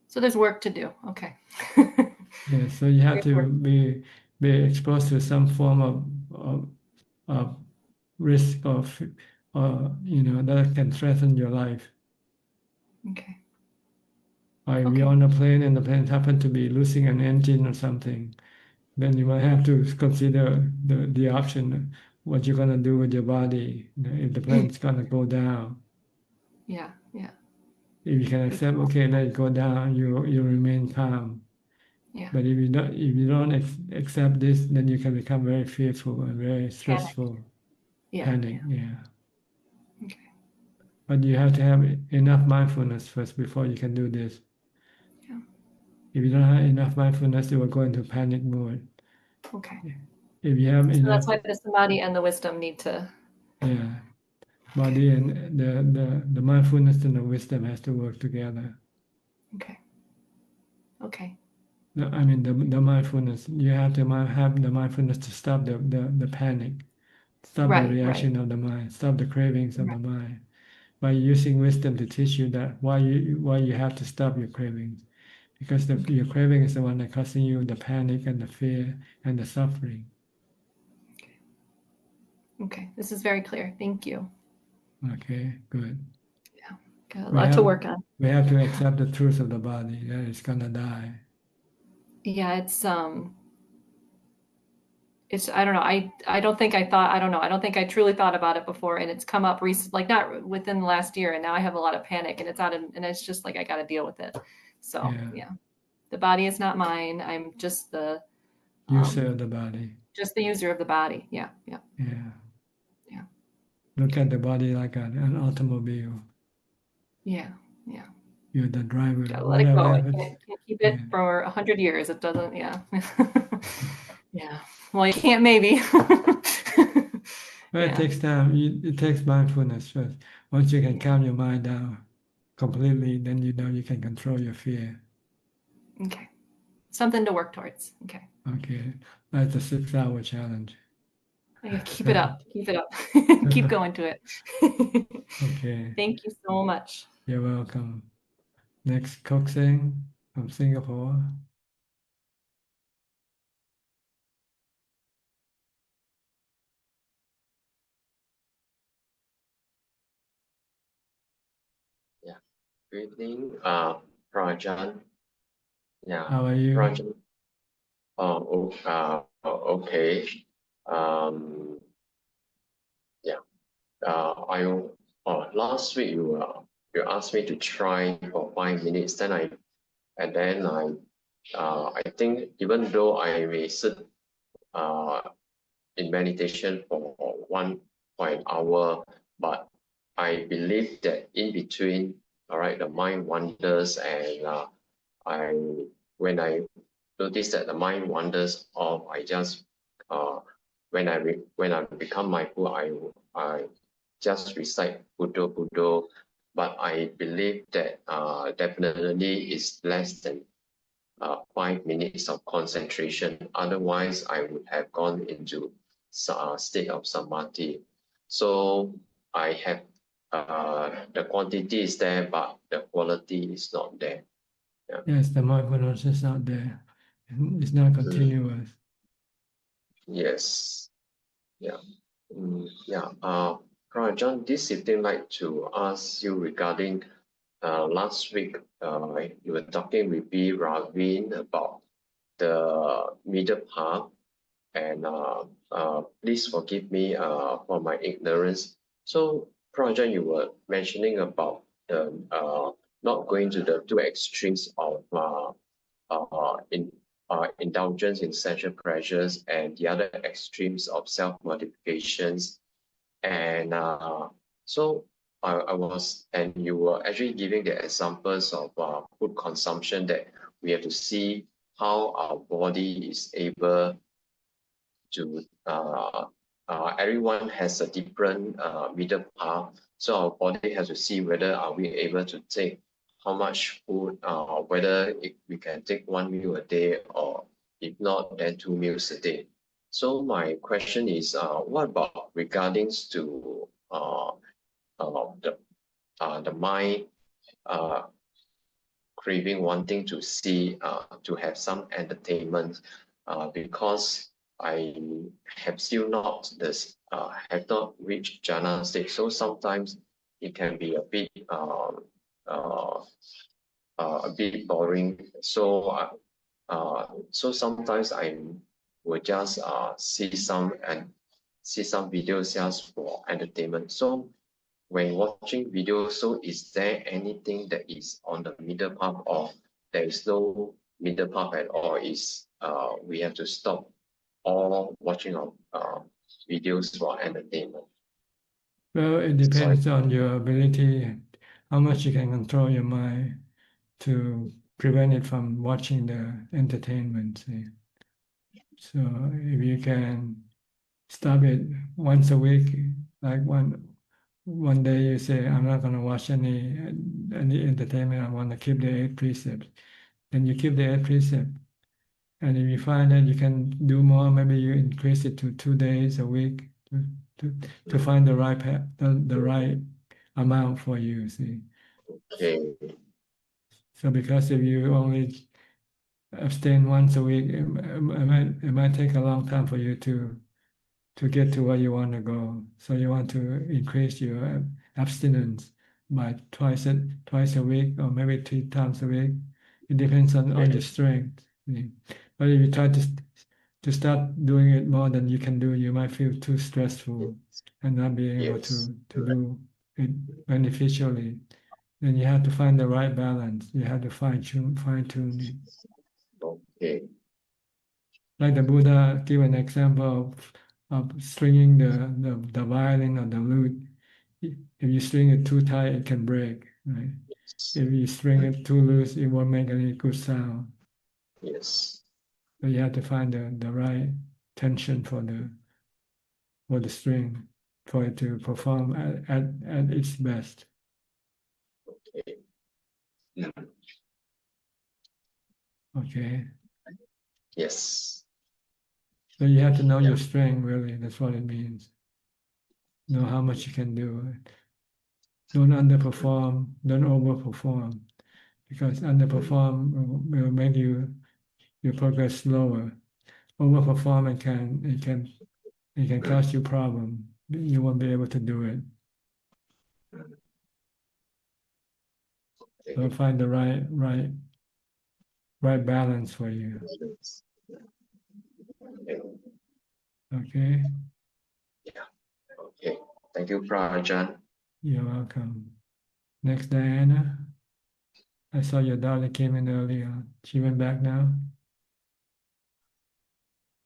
So there's work to do. Okay. Yeah. So you have to be exposed to some form of risk or that can threaten your life. Okay. Or if you're on a plane and the plane happen to be losing an engine or something, then you might have to consider the option, what you're gonna do with your body if the plane's gonna go down. Yeah. If you can accept, okay, let it go down, you remain calm. Yeah. But if you don't accept this, then you can become very fearful and very stressful. Panic. Yeah. Okay. But you have to have enough mindfulness first before you can do this. Yeah. If you don't have enough mindfulness, you will go into panic mode. Okay. If you have so that's why the samadhi and the wisdom need to. Yeah. Body and the mindfulness and the wisdom has to work together. Okay. I mean the mindfulness. You have to have the mindfulness to stop the panic, stop the reaction of the mind, stop the cravings of the mind. By using wisdom to teach you that why you have to stop your cravings, because your craving is the one that causing you the panic and the fear and the suffering. Okay. This is very clear. Thank you. Okay, good. Yeah, got a lot to work on. We have to accept the truth of the body, that it's gonna die. Yeah, it's I don't know. I don't think I thought, I don't know. I don't think I truly thought about it before, and it's come up like not within the last year, and now I have a lot of panic, and and it's just like I got to deal with it. So yeah, the body is not mine. I'm just the user of the body. Just the user of the body. Yeah. Look at the body like an automobile. Yeah. You're the driver. Gotta let it go. I can't keep it for 100 years. It doesn't. Yeah. Yeah. Well, you can't maybe. Well, it takes time. It takes mindfulness first. Once you can calm your mind down completely, then you can control your fear. Okay. Something to work towards. Okay. Okay. That's a 6-hour challenge. Keep it up. Keep it up. Keep going to it. Okay. Thank you so much. You're welcome. Next, Kokseng from Singapore. Yeah. Good evening, Ajahn. Yeah. How are you? Ajahn. Okay. Yeah. Last week you asked me to try for 5 minutes. Then I think even though I may sit in meditation for an hour, but I believe that in between, all right, the mind wanders, and when I notice that the mind wanders off, I just when I become mindful, I just recite Buddha Buddha, but I believe that definitely is less than 5 minutes of concentration. Otherwise, I would have gone into state of samadhi. So I have the quantity is there, but the quality is not there. Yeah. Yes, the mindfulness is not there. It's not continuous. Yes. Yeah. John, this evening I'd like to ask you regarding last week you were talking with B. Ravin about the middle path, and please forgive me for my ignorance. So, Ajahn, you were mentioning about the not going to the two extremes of indulgence in sensual pleasures and the other extremes of self-modifications. And so I was, and you were actually giving the examples of food consumption, that we have to see how our body is able to, everyone has a different middle path. So our body has to see whether are we able to take how much food, whether we can take 1 meal a day, or if not, then 2 meals a day. So my question is, what about regarding to the mind craving, wanting to see, to have some entertainment, because I have still not this, have not reached jhana state. So sometimes it can be a bit boring. So so sometimes I will just see some videos just for entertainment. So when watching videos, so is there anything that is on the middle path, or there is no middle path at all? Is we have to stop all watching of videos for entertainment? Well, it depends on your ability, how much you can control your mind to prevent it from watching the entertainment. See? So if you can stop it once a week, like one day you say, I'm not going to watch any entertainment, I want to keep the 8 precepts. Then you keep the 8 precepts. And if you find that you can do more, maybe you increase it to 2 days a week to find the right the right amount for you. See. Okay. So because if you only abstain once a week, it might take a long time for you to get to where you want to go. So you want to increase your abstinence by twice a week, or maybe 3 times a week. It depends on your strength. See. But if you try to start doing it more than you can do, you might feel too stressful and not be able to do it beneficially. Then you have to find the right balance. You have to fine tune it. Okay. Like the Buddha give an example of stringing the violin or the lute. If you string it too tight, it can break. Right? If you string it too loose, it won't make any good sound. Yes. So you have to find the right tension for the string for it to perform at its best. Okay. Okay. Yes. So you have to know your strength, really. That's what it means. Know how much you can do. Don't underperform, don't overperform, because underperform will make your progress slower. Overperform it can cause you problem. You won't be able to do it. So find the right balance for you. Okay. Yeah. Okay. Thank you, Ajahn. You're welcome. Next, Diana. I saw your daughter came in earlier. She went back now.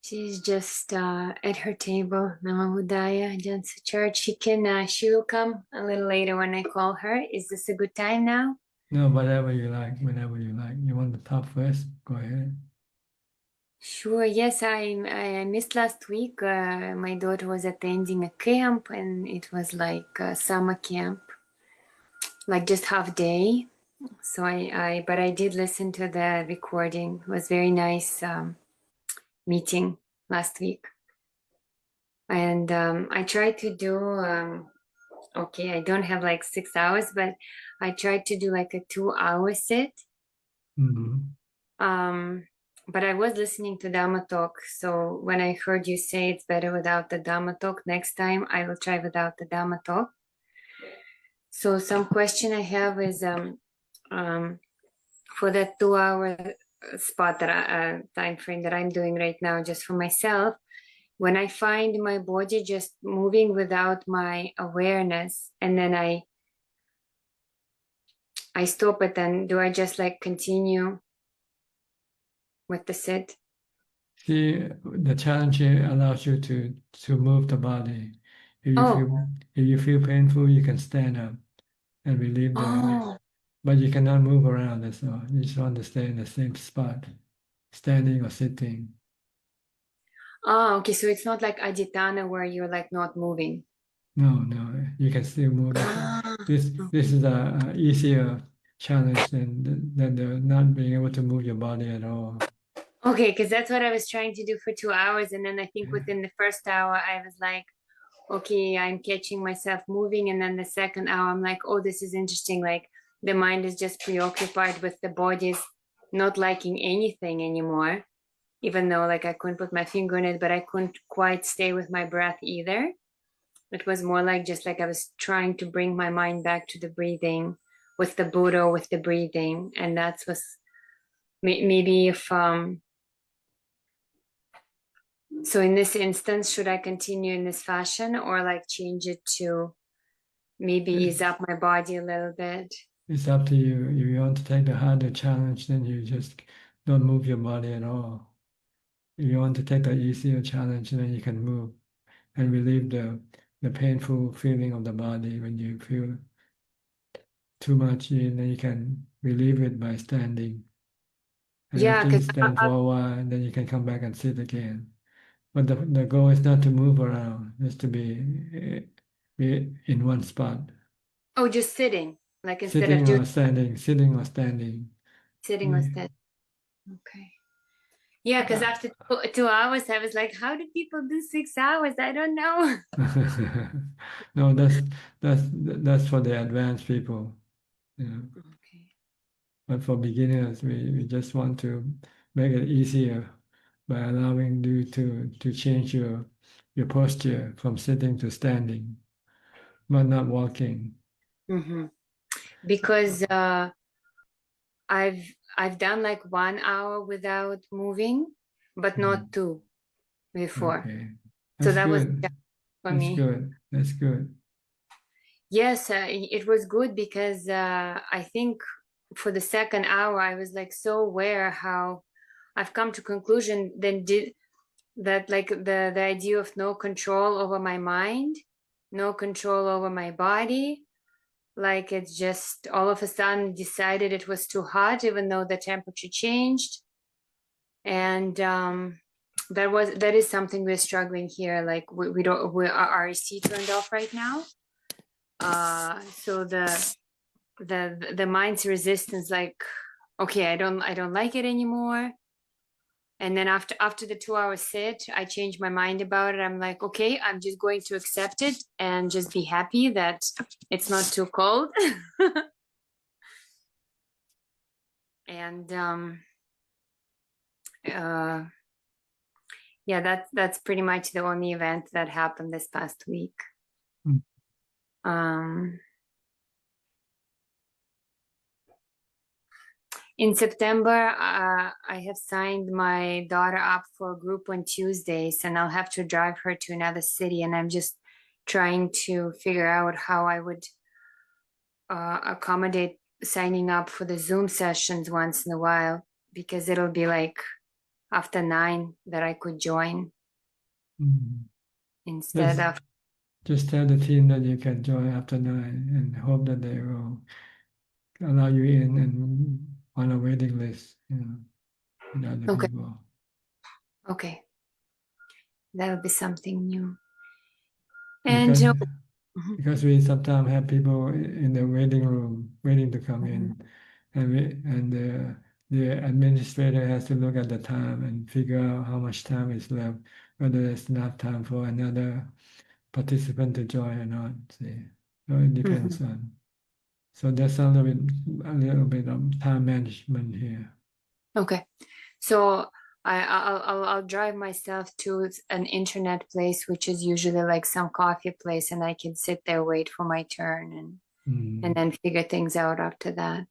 She's just at her table. Namahudaya, Ajahn Suchart. She will come a little later when I call her. Is this a good time now? No, whatever you like, whenever you like. You want to talk first? Go ahead. Sure. Yes, I missed last week. My daughter was attending a camp, and it was like a summer camp, like just half day. So but I did listen to the recording. It was very nice meeting last week. And I tried to do, okay, I don't have like 6 hours, but I tried to do like a 2-hour sit. But I was listening to Dhamma talk. So when I heard you say it's better without the Dhamma talk, next time I will try without the Dhamma talk. So some question I have is for that 2-hour spot that time frame that I'm doing right now, just for myself, when I find my body just moving without my awareness, and then I stop it, then do I just like continue with the sit? See, the challenge here allows you to move the body. If you feel painful, you can stand up and relieve the. But you cannot move around. That's all. You just want to stay in the same spot, standing or sitting. Oh, okay. So it's not like Aditana where you're like not moving. No, you can still move. This is a easier challenge than the not being able to move your body at all. Okay, because that's what I was trying to do for 2 hours. And then I think within the first hour, I was like, okay, I'm catching myself moving. And then the second hour, I'm like, oh, this is interesting. Like the mind is just preoccupied with the body's not liking anything anymore, even though like I couldn't put my finger on it, but I couldn't quite stay with my breath either. It was more like just like I was trying to bring my mind back to the breathing with the Buddha, with the breathing. And that was maybe if, so in this instance, should I continue in this fashion or like change it to maybe ease up my body a little bit? It's up to you. If you want to take the harder challenge, then you just don't move your body at all. If you want to take the easier challenge, then you can move and relieve the painful feeling of the body when you feel too much in, then you can relieve it by standing. And after you stand for a while, then you can come back and sit again. But the goal is not to move around, just to be in one spot. Oh, just sitting, like instead Sitting of doing or standing, sitting or standing. sitting or standing. Okay. Yeah, because after 2 hours, I was like, how do people do 6 hours? I don't know. No, that's for the advanced people. Okay. But for beginners, we just want to make it easier by allowing you to change your posture from sitting to standing, but not walking. Mm-hmm. Because I've done like 1 hour without moving, but not 2 before. Okay. So That's that was good. for That's me. good. That's good. Yes, it was good because I think for the second hour I was like so aware how I've come to conclusion that like the idea of no control over my mind, no control over my body, like it's just all of a sudden decided it was too hot even though the temperature changed. And that is something we're struggling here. Like our AC turned off right now. So the mind's resistance, like, okay, I don't like it anymore. And then after the 2 hour sit, I changed my mind about it. I'm like, okay, I'm just going to accept it and just be happy that it's not too cold. And yeah, that's pretty much the only event that happened this past week. In September, I have signed my daughter up for a group on Tuesdays, and I'll have to drive her to another city. And I'm just trying to figure out how I would accommodate signing up for the Zoom sessions once in a while, because it'll be like after 9 that I could join instead of. Just tell the team that you can join after 9 and hope that they will allow you in and on a waiting list, with other people. Okay. That'll be something new. Because we sometimes have people in the waiting room waiting to come in, and the administrator has to look at the time and figure out how much time is left, whether there's enough time for another participant to join or not. See, so it depends on. So there's a little bit of time management here. Okay, so I'll drive myself to an internet place, which is usually like some coffee place, and I can sit there, wait for my turn, and then figure things out after that.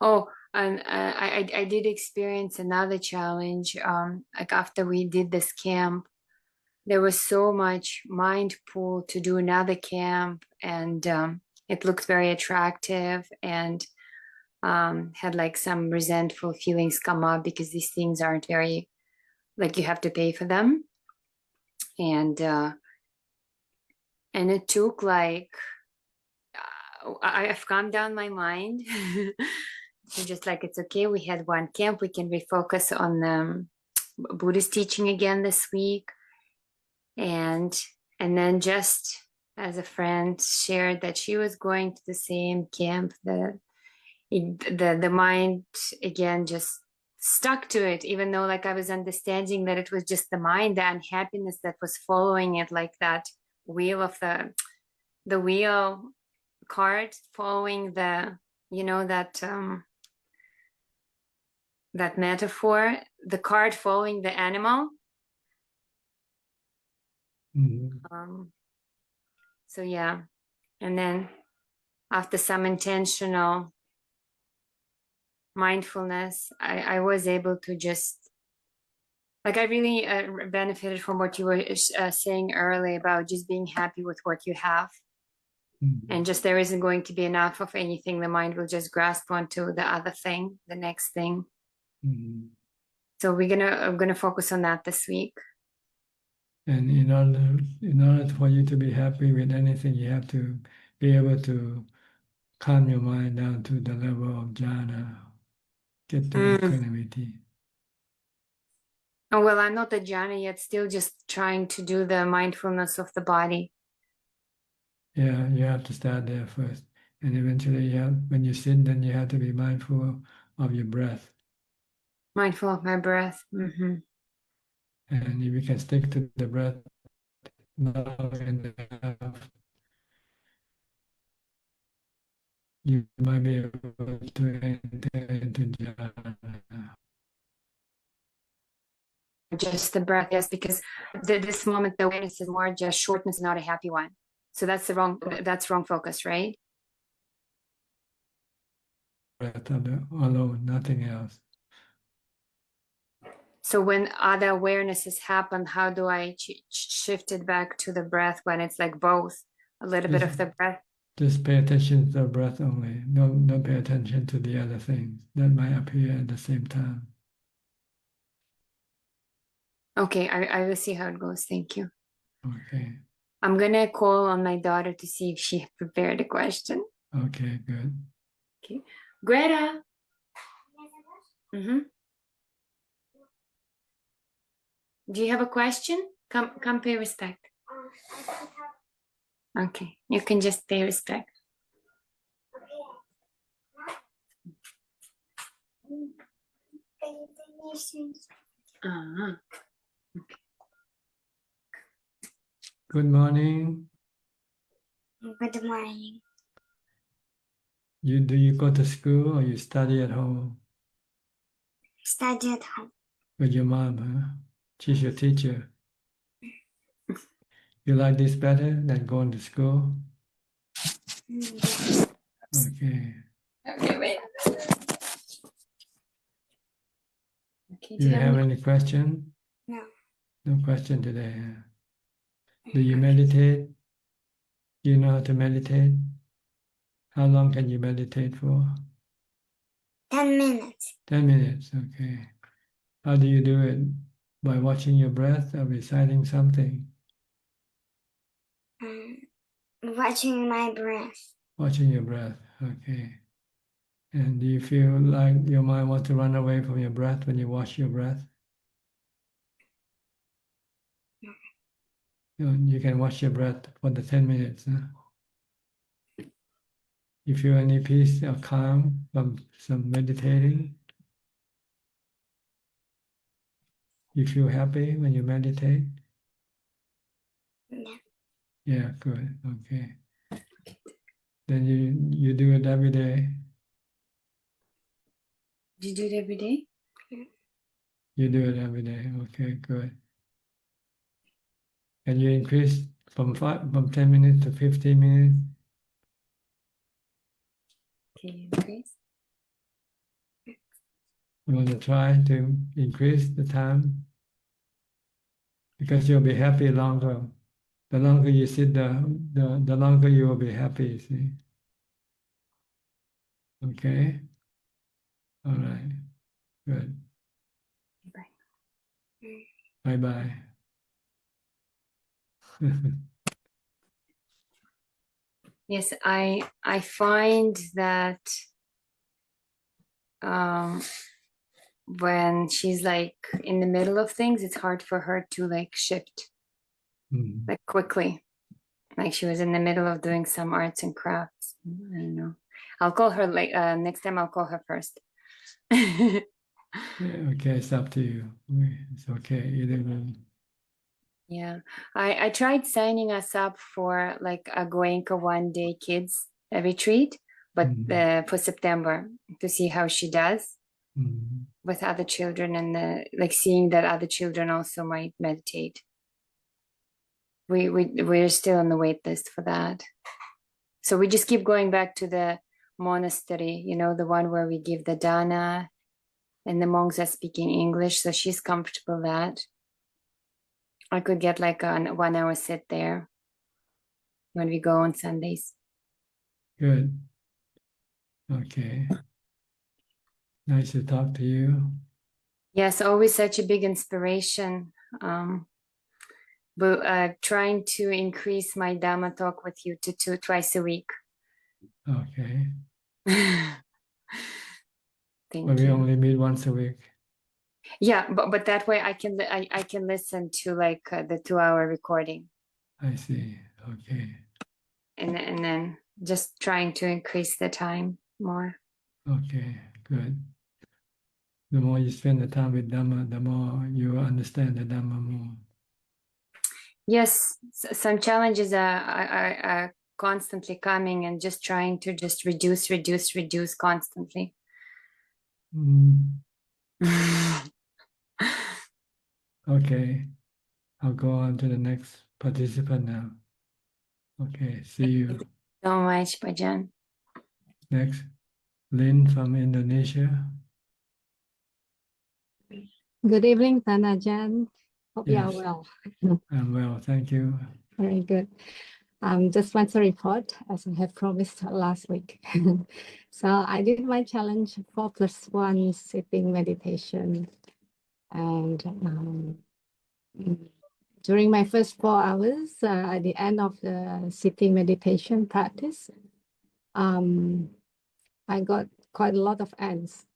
Oh, and I did experience another challenge. Like after we did this camp, there was so much mind pull to do another camp, and it looked very attractive. And had like some resentful feelings come up because these things aren't very, like you have to pay for them. And it took like, I've calmed down my mind. So just like, it's okay, we had one camp, we can refocus on Buddhist teaching again this week. And then just as a friend shared that she was going to the same camp, the mind again just stuck to it, even though like I was understanding that it was just the mind, the unhappiness that was following it, like that wheel of the wheel card following the, you know, that metaphor, the card following the animal. So yeah, and then after some intentional mindfulness, I was able to just, like, I really benefited from what you were saying earlier about just being happy with what you have. And just there isn't going to be enough of anything. The mind will just grasp onto the other thing, the next thing. So I'm gonna focus on that this week. And in order for you to be happy with anything, you have to be able to calm your mind down to the level of jhana, get to equanimity. Oh, well, I'm not a jhana yet, still just trying to do the mindfulness of the body. Yeah, you have to start there first. And eventually, when you sit, then you have to be mindful of your breath. Mindful of my breath. And if you can stick to the breath long enough, you might be able to enter into jhana. Just the breath, yes, because this moment, the awareness is more just shortness, not a happy one. So that's wrong focus, right? Breath alone, nothing else. So when other awarenesses happen, how do I shift it back to the breath when it's like both, a little bit of the breath? Just pay attention to the breath only. Don't pay attention to the other things that might appear at the same time. Okay, I will see how it goes. Thank you. Okay. I'm gonna call on my daughter to see if she prepared a question. Okay, good. Okay, Greta. Do you have a question? Come pay respect. Okay, you can just pay respect. Okay. Good morning. Good morning. Do you go to school or you study at home? Study at home. With your mom, huh? She's your teacher. You like this better than going to school? Yes. Okay. Okay, wait. Okay, Do you have any question? No. No question today. Huh? Do you meditate? Do you know how to meditate? How long can you meditate for? 10 minutes. 10 minutes, okay. How do you do it? By watching your breath or reciting something? Watching my breath. Watching your breath, okay. And do you feel like your mind wants to run away from your breath when you watch your breath? You can watch your breath for the 10 minutes. Huh? You feel any peace or calm from some meditating? You feel happy when you meditate? Yeah. Yeah, good. Okay. Then you do it every day? Do you do it every day? You do it every day. Okay, good. Can you increase from 10 minutes to 15 minutes? Can you increase? You want to try to increase the time? Because you'll be happy longer. The longer you sit, the longer you will be happy, see? Okay? All right. Good. Bye-bye. Yes, I find that when she's like in the middle of things, it's hard for her to like shift like quickly. Like she was in the middle of doing some arts and crafts. I don't know. I'll call her like next time. I'll call her first. Yeah, okay, it's up to you. It's okay either way. Yeah, I tried signing us up for like a Goenka one-day kids retreat, but for September to see how she does with other children and like seeing that other children also might meditate. We're still on the wait list for that. So we just keep going back to the monastery, you know, the one where we give the dana and the monks are speaking English. So she's comfortable that. I could get like a 1 hour sit there when we go on Sundays. Good. Okay. Nice to talk to you. Yes, always such a big inspiration. But trying to increase my Dhamma talk with you to twice a week. Okay. Thank But we you. only meet once a week. Yeah, but that way I can listen to like the 2-hour recording. I see. Okay. And then just trying to increase the time more. Okay, good. The more you spend the time with Dhamma, the more you understand the Dhamma more. Yes, some challenges are constantly coming and just trying to just reduce constantly. Okay, I'll go on to the next participant now. Okay, see you. So much, Ajahn. Next, Lynn from Indonesia. Good evening, Ajahn. Hope you are Yes. well. I'm well, thank you. Very good. Just want to report, as I have promised last week. So I did my challenge 4+1 sitting meditation. And during my first 4 hours, at the end of the sitting meditation practice, I got quite a lot of ants.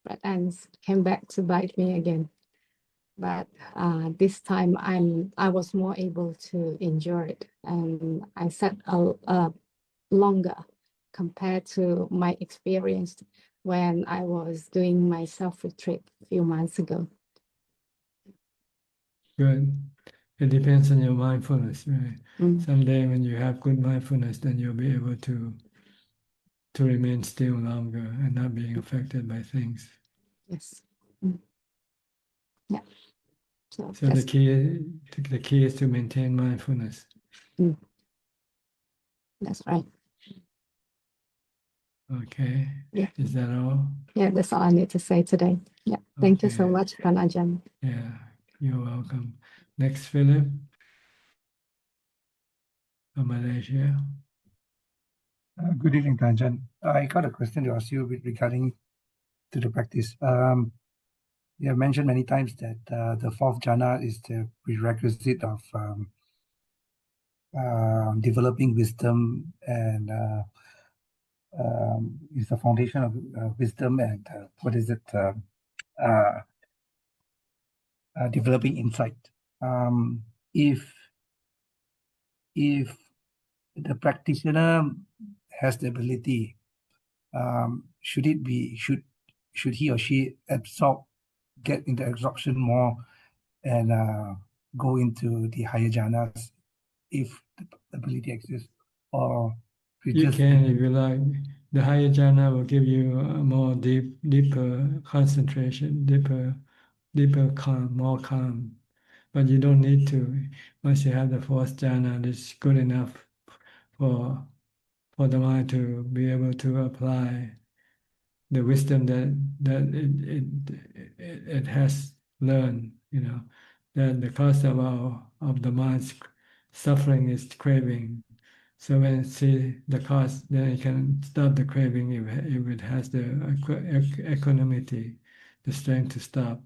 Red ants came back to bite me again. But this time I was more able to enjoy it, and I sat longer compared to my experience when I was doing my self-retreat a few months ago. Good. It depends on your mindfulness, right? Someday when you have good mindfulness, then you'll be able to remain still longer and not being affected by things. Yes. Yeah. So the key is to maintain mindfulness. That's right. Okay. Yeah. Is that all? Yeah, that's all I need to say today. Yeah. Thank you so much, Ajahn. Yeah, you're welcome. Next, Philip from Malaysia. Good evening, Ajahn. I got a question to ask you regarding to the practice. You have mentioned many times that the fourth jhana is the prerequisite of developing wisdom and is the foundation of wisdom and developing insight. If the practitioner has the ability, should he or she get into absorption more and go into the higher jhanas if the ability exists, or you can, if you like. The higher jhana will give you a more deeper concentration, deeper calm, more calm. But you don't need to. Once you have the fourth jhana, it's good enough for the mind to be able to apply the wisdom that it has learned. You know, that the cause of the mind's suffering is craving. So when it see the cause, then it can stop the craving if it has the equanimity, the strength to stop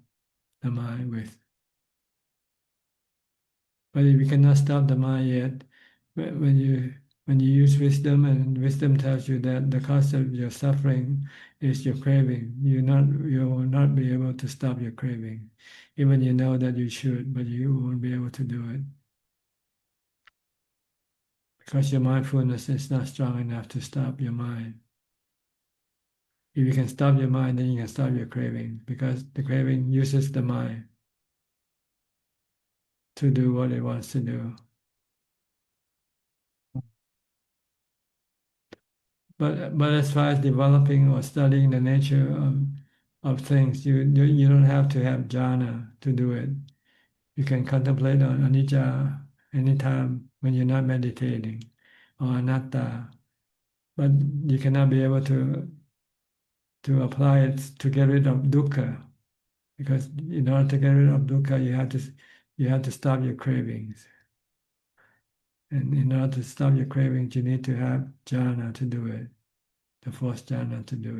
the mind with. But if you cannot stop the mind yet, when you use wisdom and wisdom tells you that the cause of your suffering is your craving, you will not be able to stop your craving. Even you know that you should, but you won't be able to do it. Because your mindfulness is not strong enough to stop your mind. If you can stop your mind, then you can stop your craving, because the craving uses the mind to do what it wants to do. But as far as developing or studying the nature of things, you don't have to have jhana to do it. You can contemplate on anicca anytime when you're not meditating, or anatta, but you cannot be able to apply it to get rid of dukkha, because in order to get rid of dukkha, you have to stop your cravings. And in order to stop your cravings, you need to have jhana to do it, the fourth jhana to do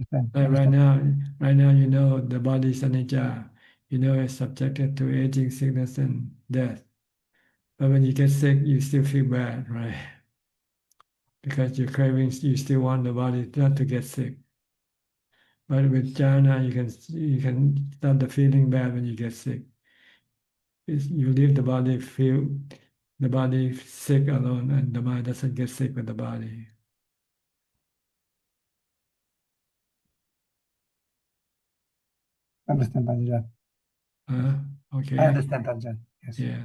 it. Like right now, you know the body is anicca. You know it's subjected to aging, sickness, and death. But when you get sick, you still feel bad, right? Because your cravings, you still want the body not to get sick. But with jhana, you can stop the feeling bad when you get sick. You leave the body sick alone, and the mind doesn't get sick with the body. Understand, Ajahn. Okay. I understand, Ajahn. Yes. Yeah.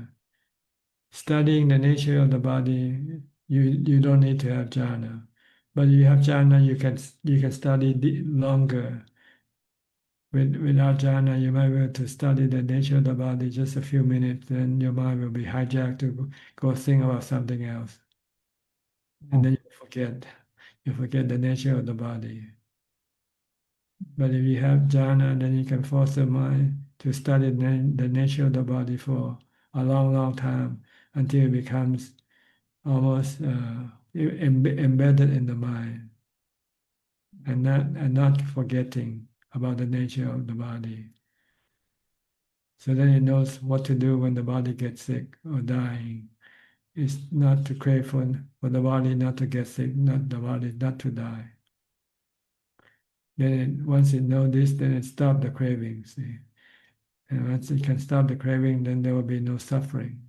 Studying the nature of the body, you don't need to have jhana. But if you have jhana, you can study longer. Without jhana, you might be able to study the nature of the body just a few minutes, then your mind will be hijacked to go think about something else. And then you forget the nature of the body. But if you have jhana, then you can force the mind to study the nature of the body for a long, long time until it becomes almost embedded in the mind, and not forgetting about the nature of the body. So then it knows what to do when the body gets sick or dying. It's not to crave for the body not to get sick, not the body not to die. Then once it knows this, then it stops the craving, see. And once it can stop the craving, then there will be no suffering.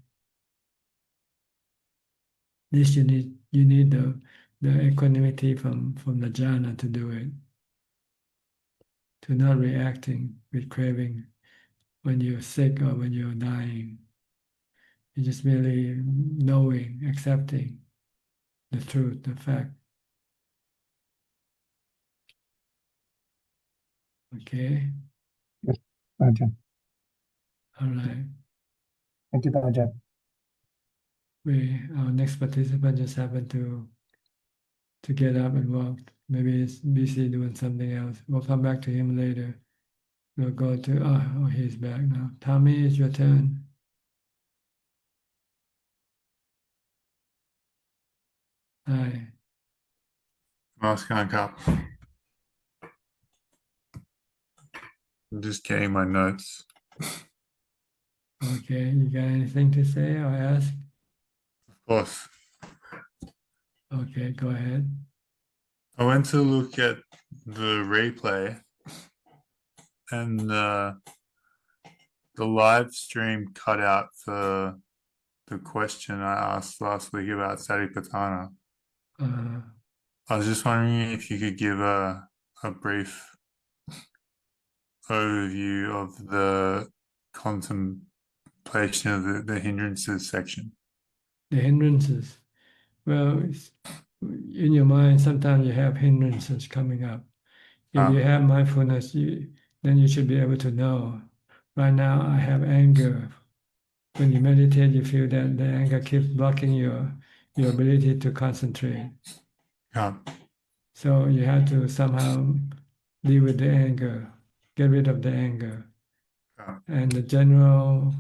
This you need the equanimity from the jhana to do it. To not reacting with craving when you're sick or when you're dying. You're just merely knowing, accepting the truth, the fact. Okay? Yes, Ajahn. All right. Thank you, Ajahn. Our next participant just happened to get up and walk. Maybe he's busy doing something else. We'll come back to him later. We'll go to, he's back now. Tommy, it's your turn. Hi. Namaskar, Kap. I'm just getting my notes. Okay, you got anything to say or ask? Of course. Okay, go ahead. I went to look at the replay, and the live stream cut out the question I asked last week about Satipatthana. I was just wondering if you could give a brief overview of the contemplation of the hindrances section. The hindrances. Well, in your mind, sometimes you have hindrances coming up. If you have mindfulness, then you should be able to know. Right now, I have anger. When you meditate, you feel that the anger keeps blocking your ability to concentrate. So you have to somehow deal with the anger, get rid of the anger. And the general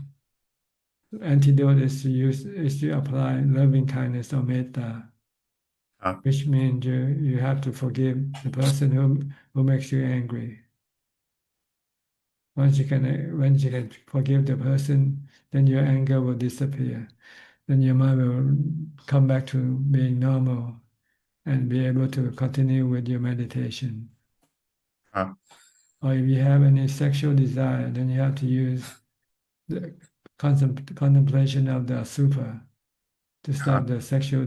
antidote is to apply loving kindness or metta, which means you have to forgive the person who makes you angry. Once you can forgive the person, then your anger will disappear. Then your mind will come back to being normal and be able to continue with your meditation. Or if you have any sexual desire, then you have to use the contemplation of the asubha to stop the sexual.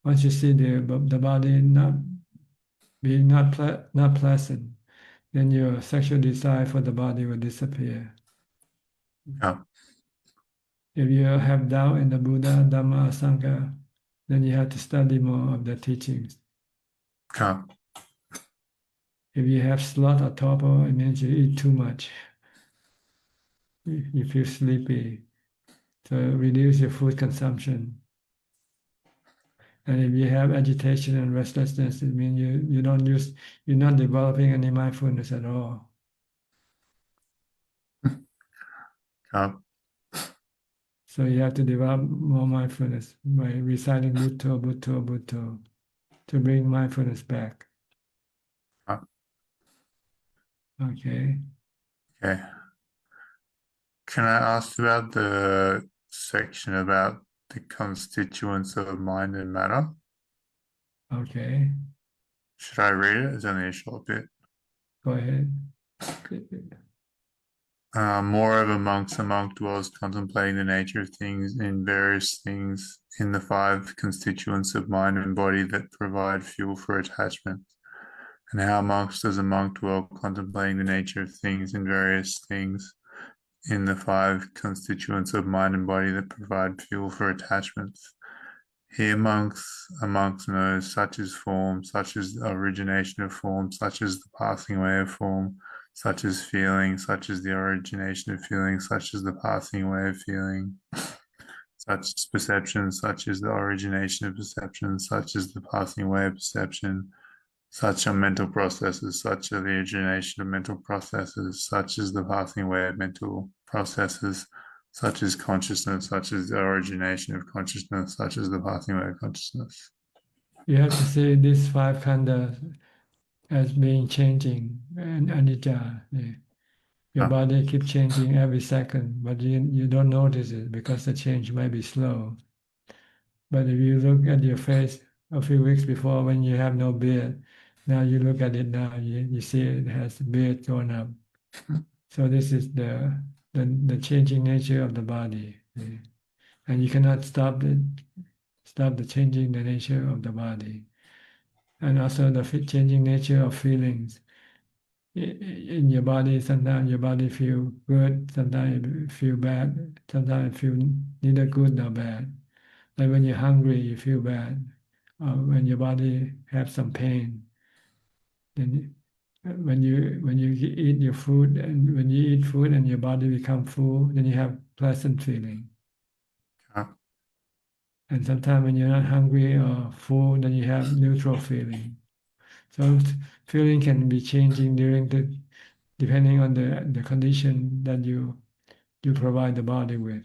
Once you see the body not being not pleasant, then your sexual desire for the body will disappear. If you have doubt in the Buddha, Dhamma, Sangha, then you have to study more of the teachings. If you have sloth or torpor, it means you eat too much. You feel sleepy. So reduce your food consumption. And if you have agitation and restlessness, it means you're not developing any mindfulness at all. So you have to develop more mindfulness by reciting Bhutto, Bhutto, Bhutto to bring mindfulness back. Okay. Okay. Can I ask about the section about the constituents of mind and matter? Okay. Should I read it? It's only a short bit. Go ahead. Moreover, a monk dwells contemplating the nature of things in various things in the five constituents of mind and body that provide fuel for attachment. And how amongst does a monk dwell contemplating the nature of things in various things in the five constituents of mind and body that provide fuel for attachments? Here monks knows such is form, such is the origination of form, such is the passing away of form, such is feeling, such is the origination of feeling, such is the passing away of feeling, such is perception, such is the origination of perception, such is the passing away of perception, such are mental processes, such are the origination of mental processes, such is the passing away of mental processes, such is consciousness, such is the origination of consciousness, such is the passing away of consciousness. You have to see these five khandhas as being changing and anicca. Your body keeps changing every second, but you don't notice it because the change might be slow. But if you look at your face a few weeks before when you have no beard, now you look at it now, you see it has beard going up. So this is the changing nature of the body. And you cannot stop the changing the nature of the body. And also the changing nature of feelings. In your body, sometimes your body feel good, sometimes it feel bad, sometimes it feel neither good nor bad. Like when you're hungry, you feel bad. When your body have some pain, then when you eat your food, and when you eat food and your body become full, then you have pleasant feeling. And sometimes when you're not hungry or full, then you have neutral feeling. So feeling can be changing depending on the condition that you provide the body with.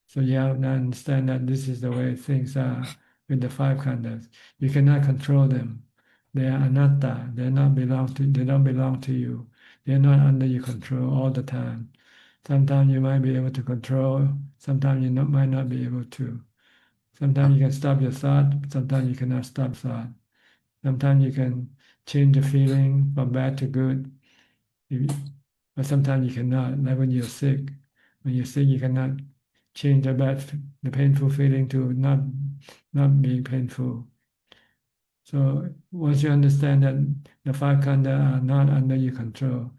So you have to understand that this is the way things are with the five khandhas. You cannot control them. They are anatta. They don't belong to you. They're not under your control all the time. Sometimes you might be able to control, sometimes you might not be able to. Sometimes you can stop your thought, sometimes you cannot stop thought. Sometimes you can change the feeling from bad to good, but sometimes you cannot. Like when you're sick. When you're sick, you cannot change the painful feeling to not being painful. So once you understand that the five khandhas are not under your control,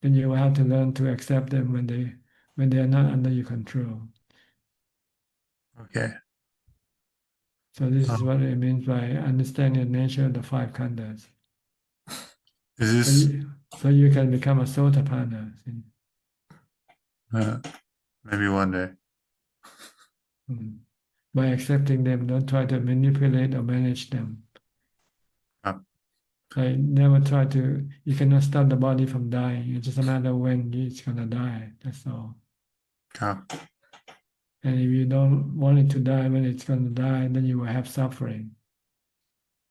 then you will have to learn to accept them when they are not under your control. Okay. So this is what it means by understanding the nature of the five khandhas. So you can become a sotapanna. Maybe one day. By accepting them, don't try to manipulate or manage them. Like never try to, you cannot stop the body from dying. It's just a matter of when it's going to die. That's all. Yeah. And if you don't want it to die when it's going to die, then you will have suffering.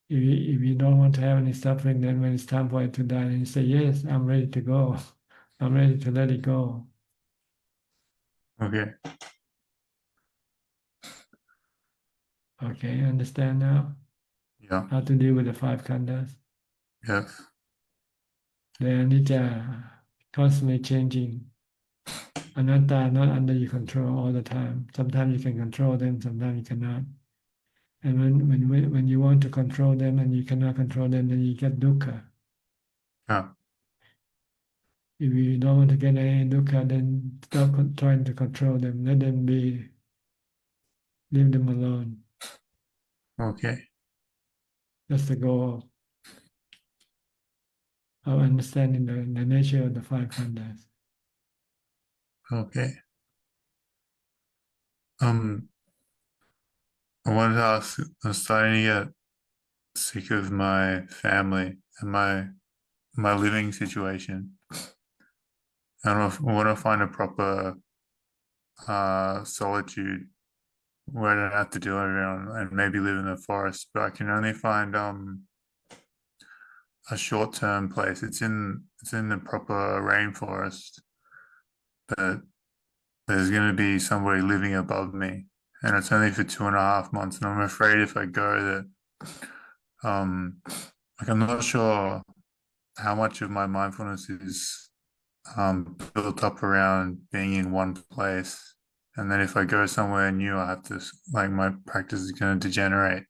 If you don't want to have any suffering, then when it's time for it to die, then you say, yes, I'm ready to go. I'm ready to let it go. Okay. Okay, understand now? Yeah. How to deal with the five khandhas? Yes. They are anicca, constantly changing. Anatta, not under your control all the time. Sometimes you can control them, sometimes you cannot. And when you want to control them and you cannot control them, then you get dukkha. Yeah. If you don't want to get any dukkha, then stop trying to control them. Let them be. Leave them alone. Okay. That's the goal of understanding the nature of the five khandhas. Okay. I wanted to ask, I'm starting to get sick of my family and my living situation. I want to find a proper solitude where I don't have to deal with everyone and maybe live in the forest, but I can only find a short-term place. It's in the proper rainforest, but there's going to be somebody living above me, and it's only for 2.5 months. And I'm afraid if I go that, like I'm not sure how much of my mindfulness is built up around being in one place, and then if I go somewhere new, I have to like my practice is going to degenerate.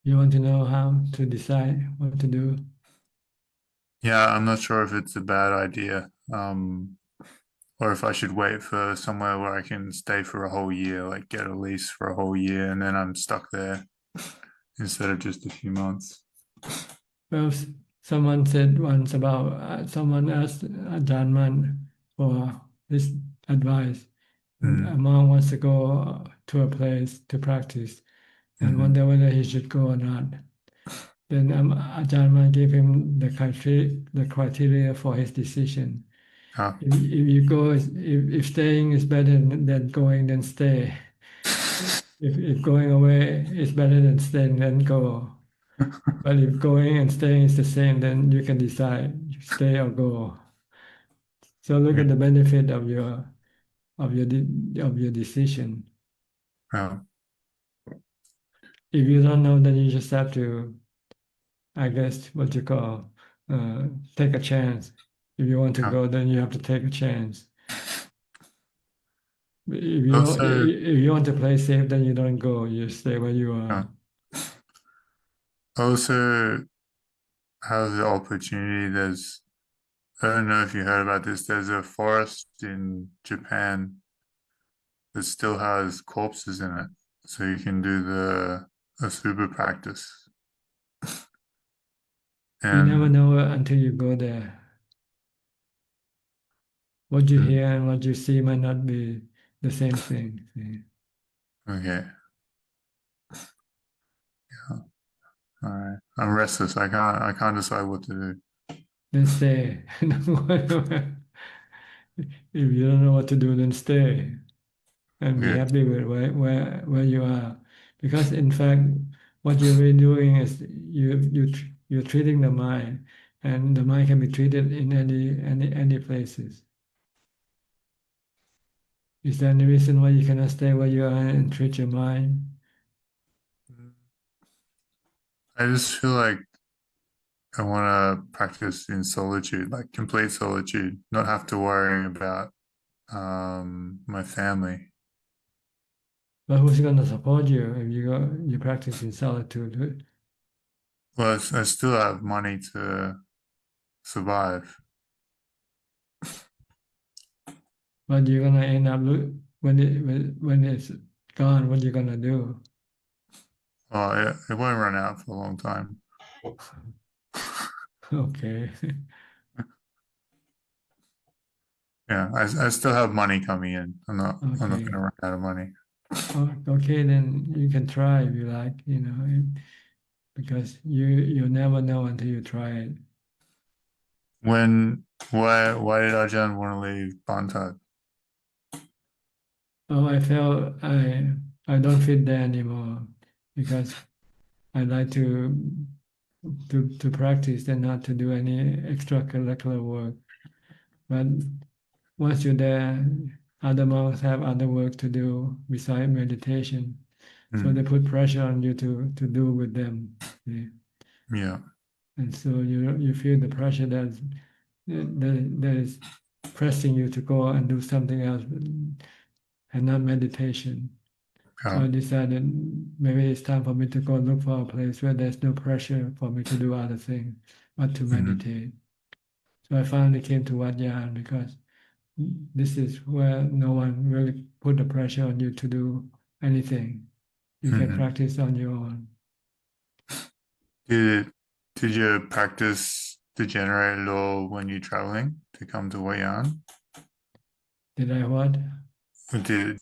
You want to know how to decide what to do? Yeah, I'm not sure if it's a bad idea, or if I should wait for somewhere where I can stay for a whole year, like get a lease for a whole year, and then I'm stuck there instead of just a few months. Well, someone said once about someone asked Ajahn for this advice. A monk wants to go to a place to practice and wonder whether he should go or not. Then Ajahn gave him the criteria for his decision. If you go, if staying is better than going, then stay. If going away is better than staying, then go. But if going and staying is the same, then you can decide stay or go. So look at the benefit of your decision. If you don't know, then you just have to, I guess, what you call, take a chance. If you want to go, then you have to take a chance. If you don't, if you want to play safe, then you don't go. You stay where you are. Also, have the opportunity. I don't know if you heard about this. There's a forest in Japan that still has corpses in it, so you can do the super practice. You never know until you go there. What you hear and what you see might not be the same thing. Okay. Yeah. All right. I'm restless. I can't decide what to do. Then stay. If you don't know what to do, then stay and be happy with where you are. Because in fact, what you're really doing is you're treating the mind, and the mind can be treated in any places. Is there any reason why you cannot stay where you are and treat your mind? I just feel like I want to practice in solitude, like complete solitude, not have to worry about my family. But who's going to support you if you practice in solitude? Well, I still have money to survive. But you're gonna end up when it's gone. What you gonna do? Well, it won't run out for a long time. Okay. Yeah, I still have money coming in. I'm not going to run out of money. Okay, then you can try if you like, because you never know until you try it. Why did Ajahn want to leave Bangkok? Oh, I felt I don't fit there anymore because I like to practice and not to do any extracurricular work. But once you're there, other monks have other work to do besides meditation. So they put pressure on you to do with them. See? Yeah. And so you feel the pressure that is pressing you to go and do something else and not meditation. So I decided maybe it's time for me to go look for a place where there's no pressure for me to do other things, but to meditate. So I finally came to Wat Yan because this is where no one really put the pressure on you to do anything. You can practice on your own. Did you practice to generate it all when you're traveling to come to Wat Yan? Did I what? Did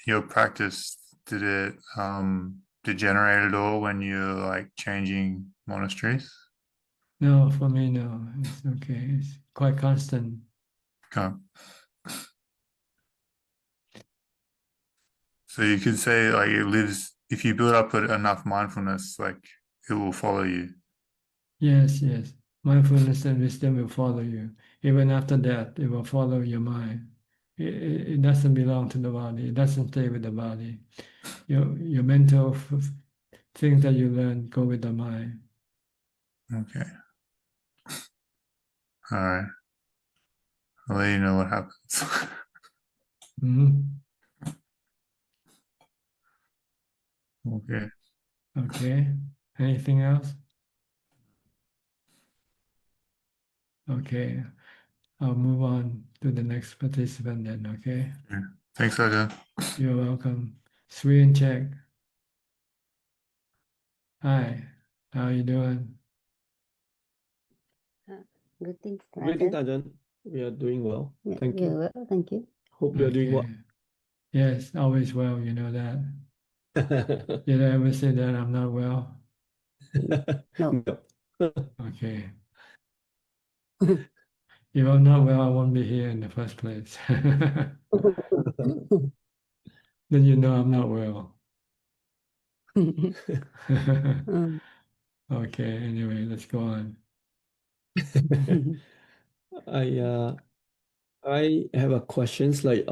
your practice did it degenerate at all when you're like changing monasteries? No, for me, no. It's okay. It's quite constant. Okay. So you could say like it lives, if you build up enough mindfulness, like it will follow you. Yes, yes. Mindfulness and wisdom will follow you. Even after that, it will follow your mind. It doesn't belong to the body. It doesn't stay with the body. Your mental things that you learn go with the mind. Okay. All right. I'll let you know what happens. Okay. Okay. Anything else? Okay. I'll move on to the next participant then, okay? Yeah. Thanks, Ajahn. You're welcome. Sweden check. Hi. How are you doing? Good things. Greetings, Ajahn. We are doing well. Thank you. Well, thank you. Hope you are doing well. Yes, always well, you know that. Did I ever say that I'm not well? No. Okay. If I'm not well, I won't be here in the first place. Then you know I'm not well. Okay, anyway, let's go on. I have a questions like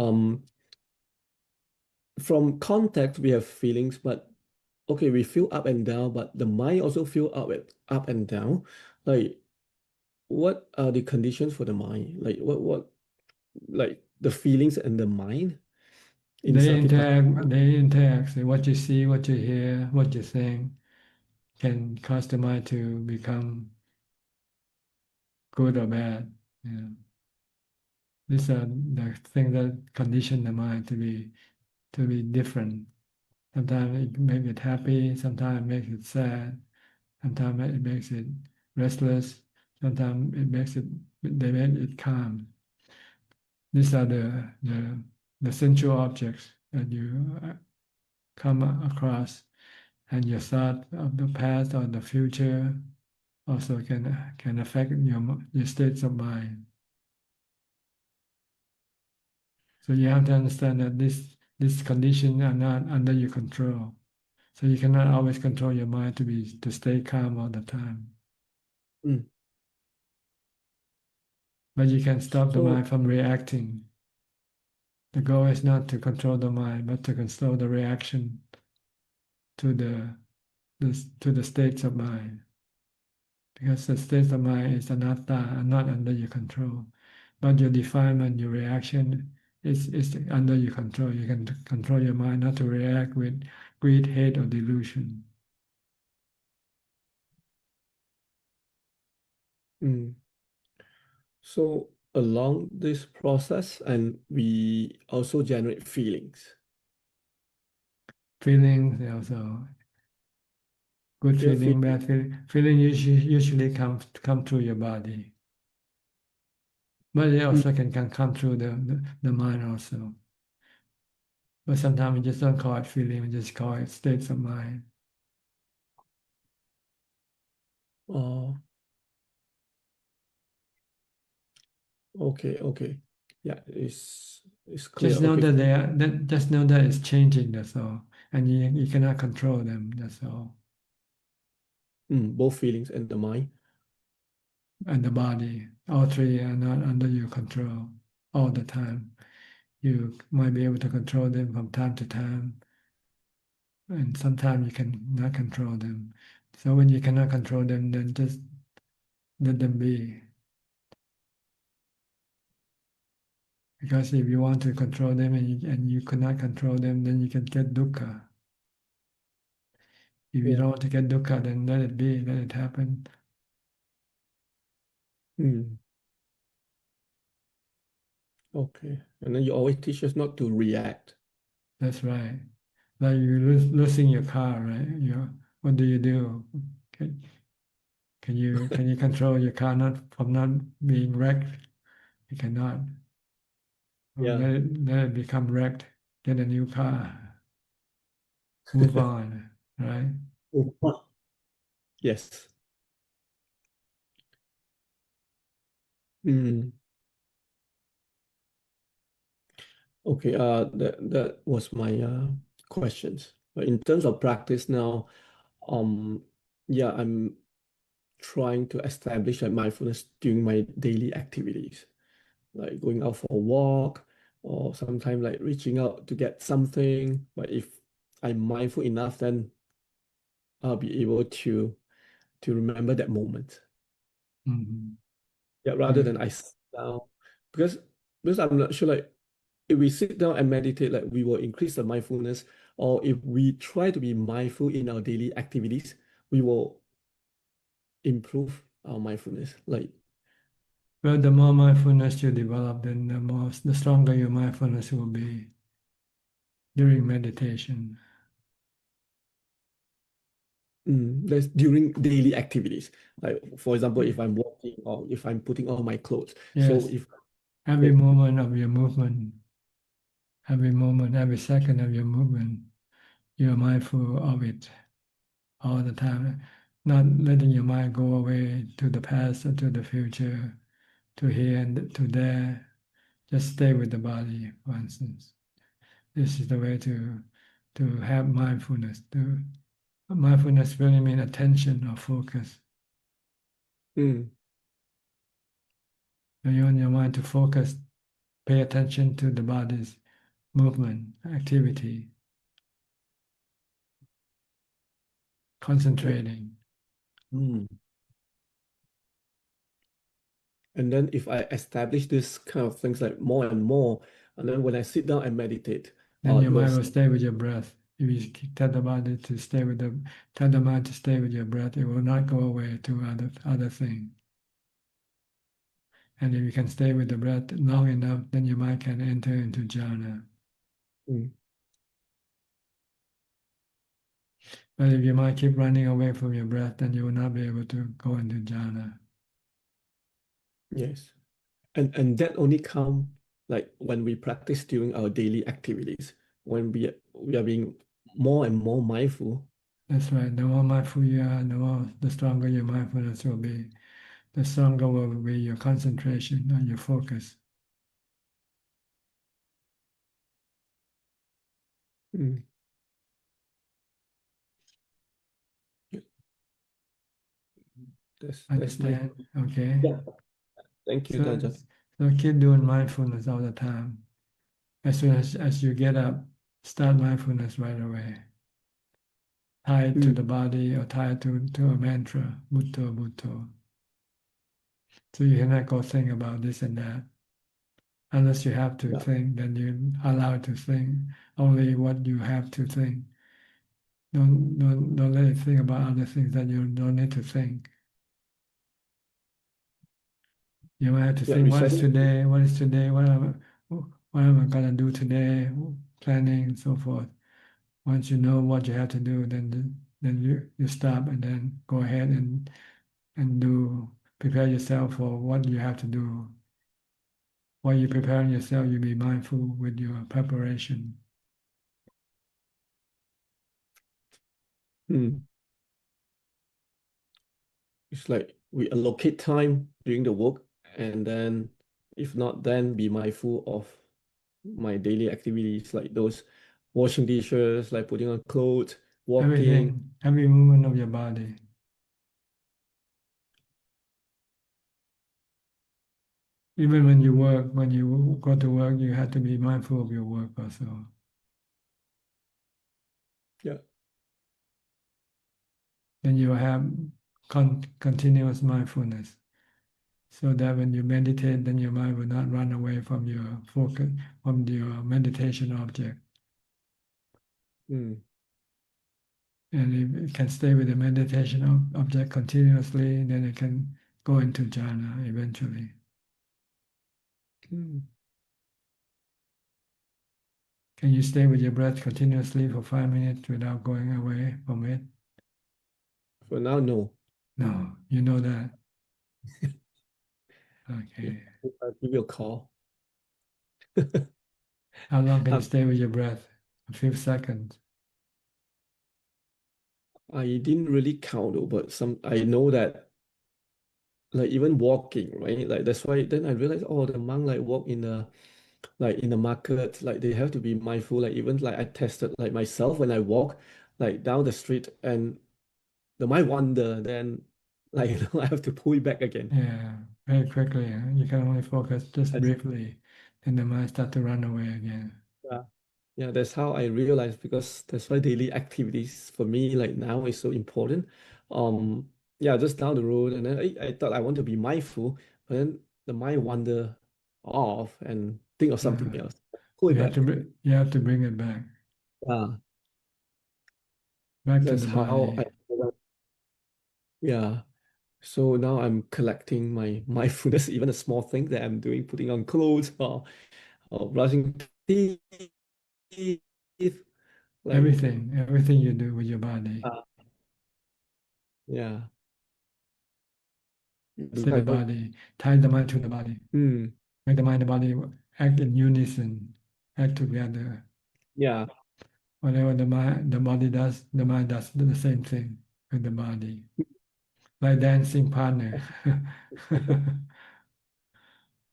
from context we have feelings, but okay, we feel up and down, but the mind also feel up and down. Like what are the conditions for the mind? Like what like the feelings and the mind in They Satipatthana? interact. So what you see, what you hear, what you think can cause the mind to become good or bad. Yeah. These are the things that condition the mind to be different. Sometimes it makes it happy, sometimes it makes it sad, sometimes it makes it restless, sometimes they make it calm. These are the central objects that you come across, and your thought of the past or the future also can affect your states of mind. So you have to understand that these conditions are not under your control. So you cannot always control your mind to stay calm all the time. But you can stop the mind from reacting. The goal is not to control the mind, but to control the reaction to the states of mind. Because the states of mind is anatta, are not under your control. But your defilement, your reaction is under your control. You can control your mind not to react with greed, hate, or delusion. So along this process, and we also generate feelings. Feelings also. Good feeling, bad feeling. Feeling usually come through your body. But it also can come through the mind also. But sometimes we just don't call it feeling, we just call it states of mind. Okay. Yeah, it's clear. Just know Okay. that they are. Just know that it's changing. That's all, and you cannot control them. That's all. Both feelings and the mind. And the body, all three are not under your control all the time. You might be able to control them from time to time, and sometimes you cannot control them. So when you cannot control them, then just let them be. Because if you want to control them and you cannot control them, then you can get dukkha. If you Yeah. don't want to get dukkha, then let it be, let it happen. Okay. And then you always teach us not to react. That's right. Like you losing your car, right? What do? Can you control your car from not being wrecked? You cannot. Or Yeah. let it become wrecked. Get a new car. Move on, right? Yes. Okay, that was my questions. But in terms of practice now, yeah, I'm trying to establish like mindfulness during my daily activities, like going out for a walk, or sometimes like reaching out to get something. But if I'm mindful enough, then I'll be able to remember that moment. Yeah, rather than I sit down, because I'm not sure, like if we sit down and meditate, like we will increase the mindfulness, or if we try to be mindful in our daily activities, we will improve our mindfulness. Like, Well, the more mindfulness you develop, then the stronger your mindfulness will be during meditation. that's during daily activities. Like, for example, if I'm walking or if I'm putting on my clothes. Yes. So if Every moment of your movement, every second of your movement, you're mindful of it all the time, not letting your mind go away to the past or to the future, to here and to there. Just stay with the body, for instance. This is the way to have mindfulness. Mindfulness really means attention or focus. Mm. When you want your mind to focus, pay attention to the body's movement, activity, concentrating. And then if I establish this kind of things like more and more, and then when I sit down and meditate, Then your it mind will stay with your breath. If you tell the body to stay with tell the mind to stay with your breath, it will not go away to other things. And if you can stay with the breath long enough, then your mind can enter into jhana. But if your mind keep running away from your breath, then you will not be able to go into jhana. Yes. And that only come like when we practice during our daily activities, when we are being more and more mindful. That's right. The more mindful you are, the stronger your mindfulness will be. The stronger will be your concentration and your focus. That's my Understand? Okay. yeah. Thank you, Daja. So keep doing mindfulness all the time. As soon as you get up, start mindfulness right away. Tie it to the body or tie it to a mantra, Bhutto, Bhutto. So you cannot go think about this and that. Unless you have to think, then you allow it to think only what you have to think. Don't let it think about other things that you don't need to think. You might have to think, what is today? What is today? What am I gonna do today? Planning and so forth. Once you know what you have to do, then you stop and then go ahead and prepare yourself for what you have to do. While you're preparing yourself, you be mindful with your preparation. It's like we allocate time during the work, and then if not, then be mindful of my daily activities, like those washing dishes, like putting on clothes, walking. Everything, every movement of your body. Even when you work, when you go to work, you have to be mindful of your work also. Yeah. Then you have continuous mindfulness, so that when you meditate, then your mind will not run away from your focus, from your meditation object. Mm. And if it can stay with the meditation object continuously, then it can go into jhana eventually. Mm. Can you stay with your breath continuously for 5 minutes without going away from it? For now, no. No, you know that. Okay. I'll give you a call. How long can you stay with your breath? A few seconds. I didn't really count though, but I know that, like even walking, right? Like that's why then I realized, oh, the monk like walk in the market, like they have to be mindful. Like even like I tested like myself when I walk like down the street and the mind wander, then like I have to pull it back again. Yeah, very quickly. You can only focus just briefly, and the mind start to run away again. Yeah. Yeah, that's how I realized, because that's why daily activities for me like now is so important. Yeah, just down the road, and then I thought I want to be mindful, but then the mind wander off and think of something else. Pull it You have back. you have to bring it back. Back to That's the how body. yeah. So now I'm collecting my mindfulness, even a small thing that I'm doing, putting on clothes or brushing teeth, like Everything you do with your body. yeah. Say the body, tie the mind to the body. Mm. Make the mind and the body act in unison, act together. Yeah. Whatever the body does, the mind does the same thing with the body. Like dancing partner.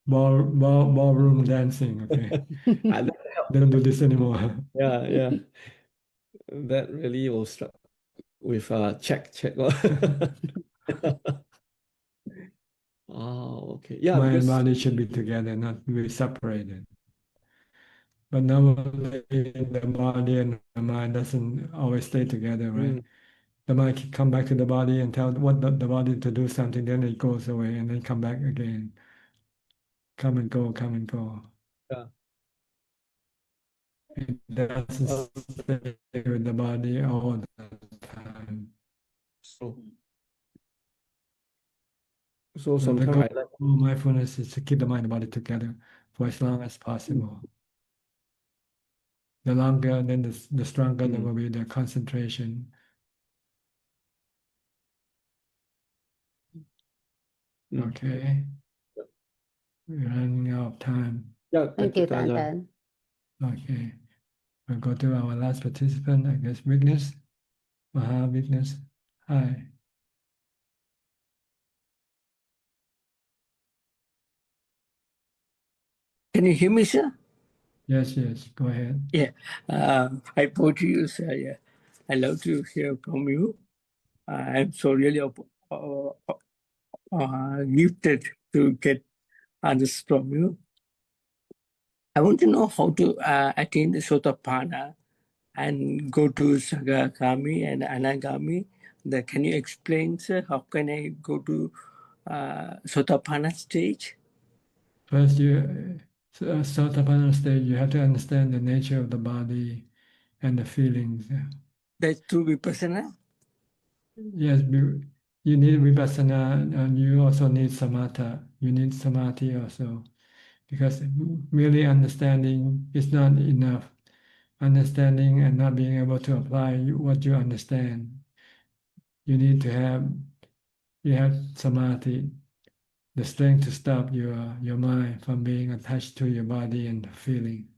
Ballroom dancing, okay. They don't do this anymore. Yeah. That really will start with check. Oh, okay. Yeah, Mind and because body should be together, not be separated. But normally the body and the mind doesn't always stay together, right? The mind can come back to the body and tell the body to do something, then it goes away and then come back again. Come and go, come and go. Yeah. It doesn't stay with the body all the time. So The sometimes goal I like of mindfulness is to keep the mind and body together for as long as possible. The longer, then the stronger there will be the concentration. Okay. We're running out of time. Yeah, Thank you, Tan. Okay. We'll go to our last participant, I guess, Witness. Witness. Hi. Can you hear me, sir? Yes, go ahead. Yeah. Hi, both of you, sir. Yeah. I love to hear from you. I'm so really gifted to get answers from you. I want to know how to attain the Sotapanna and go to Sagagami and Anagami. Can you explain, sir, how can I go to Sotapanna stage? First, Sotapanna stage, you have to understand the nature of the body and the feelings. That's through Vipassana? Yes, you need Vipassana and you also need Samatha. You need Samadhi also, because merely understanding is not enough. Understanding and not being able to apply what you understand. You need to have Samadhi, the strength to stop your mind from being attached to your body and feeling.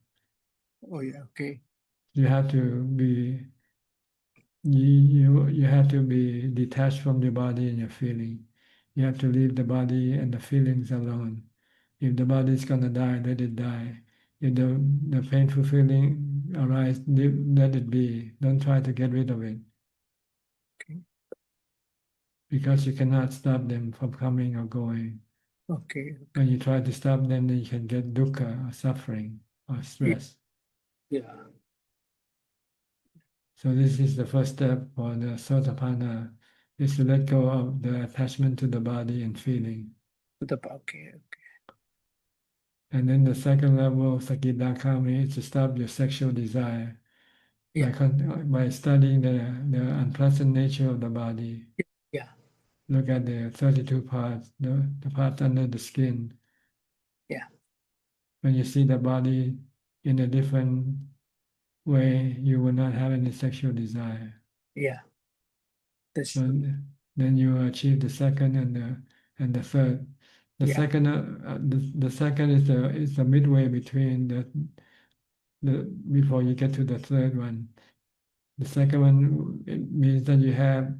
Oh yeah, okay. You have to be you have to be detached from your body and your feeling. You have to leave the body and the feelings alone. If the body is gonna die, let it die. If the painful feeling arises, let it be. Don't try to get rid of it. Okay. Because you cannot stop them from coming or going. Okay. When you try to stop them, then you can get dukkha or suffering or stress. Yeah. So this is the first step for the Sotapanna, is to let go of the attachment to the body and feeling. Okay. And then the second level, Sakidakami, is to stop your sexual desire by studying the unpleasant nature of the body. Yeah. Look at the 32 parts, the parts under the skin. Yeah. When you see the body in a different way, you will not have any sexual desire. Yeah. That's so then you achieve the second and the third. The Yeah. second the second is the midway between the before you get to the third one. The second one, it means that you have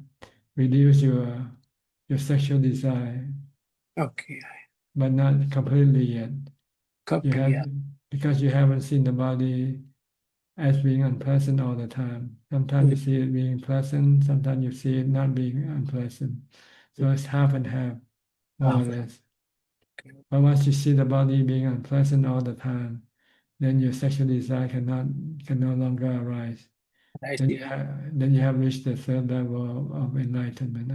reduced your sexual desire, Okay. but not completely yet. You have, Yeah. because you haven't seen the body as being unpleasant all the time. Sometimes you see it being pleasant, sometimes you see it not being unpleasant. So it's half and half, more or less. But once you see the body being unpleasant all the time, then your sexual desire can no longer arise. Then you have reached the third level of enlightenment,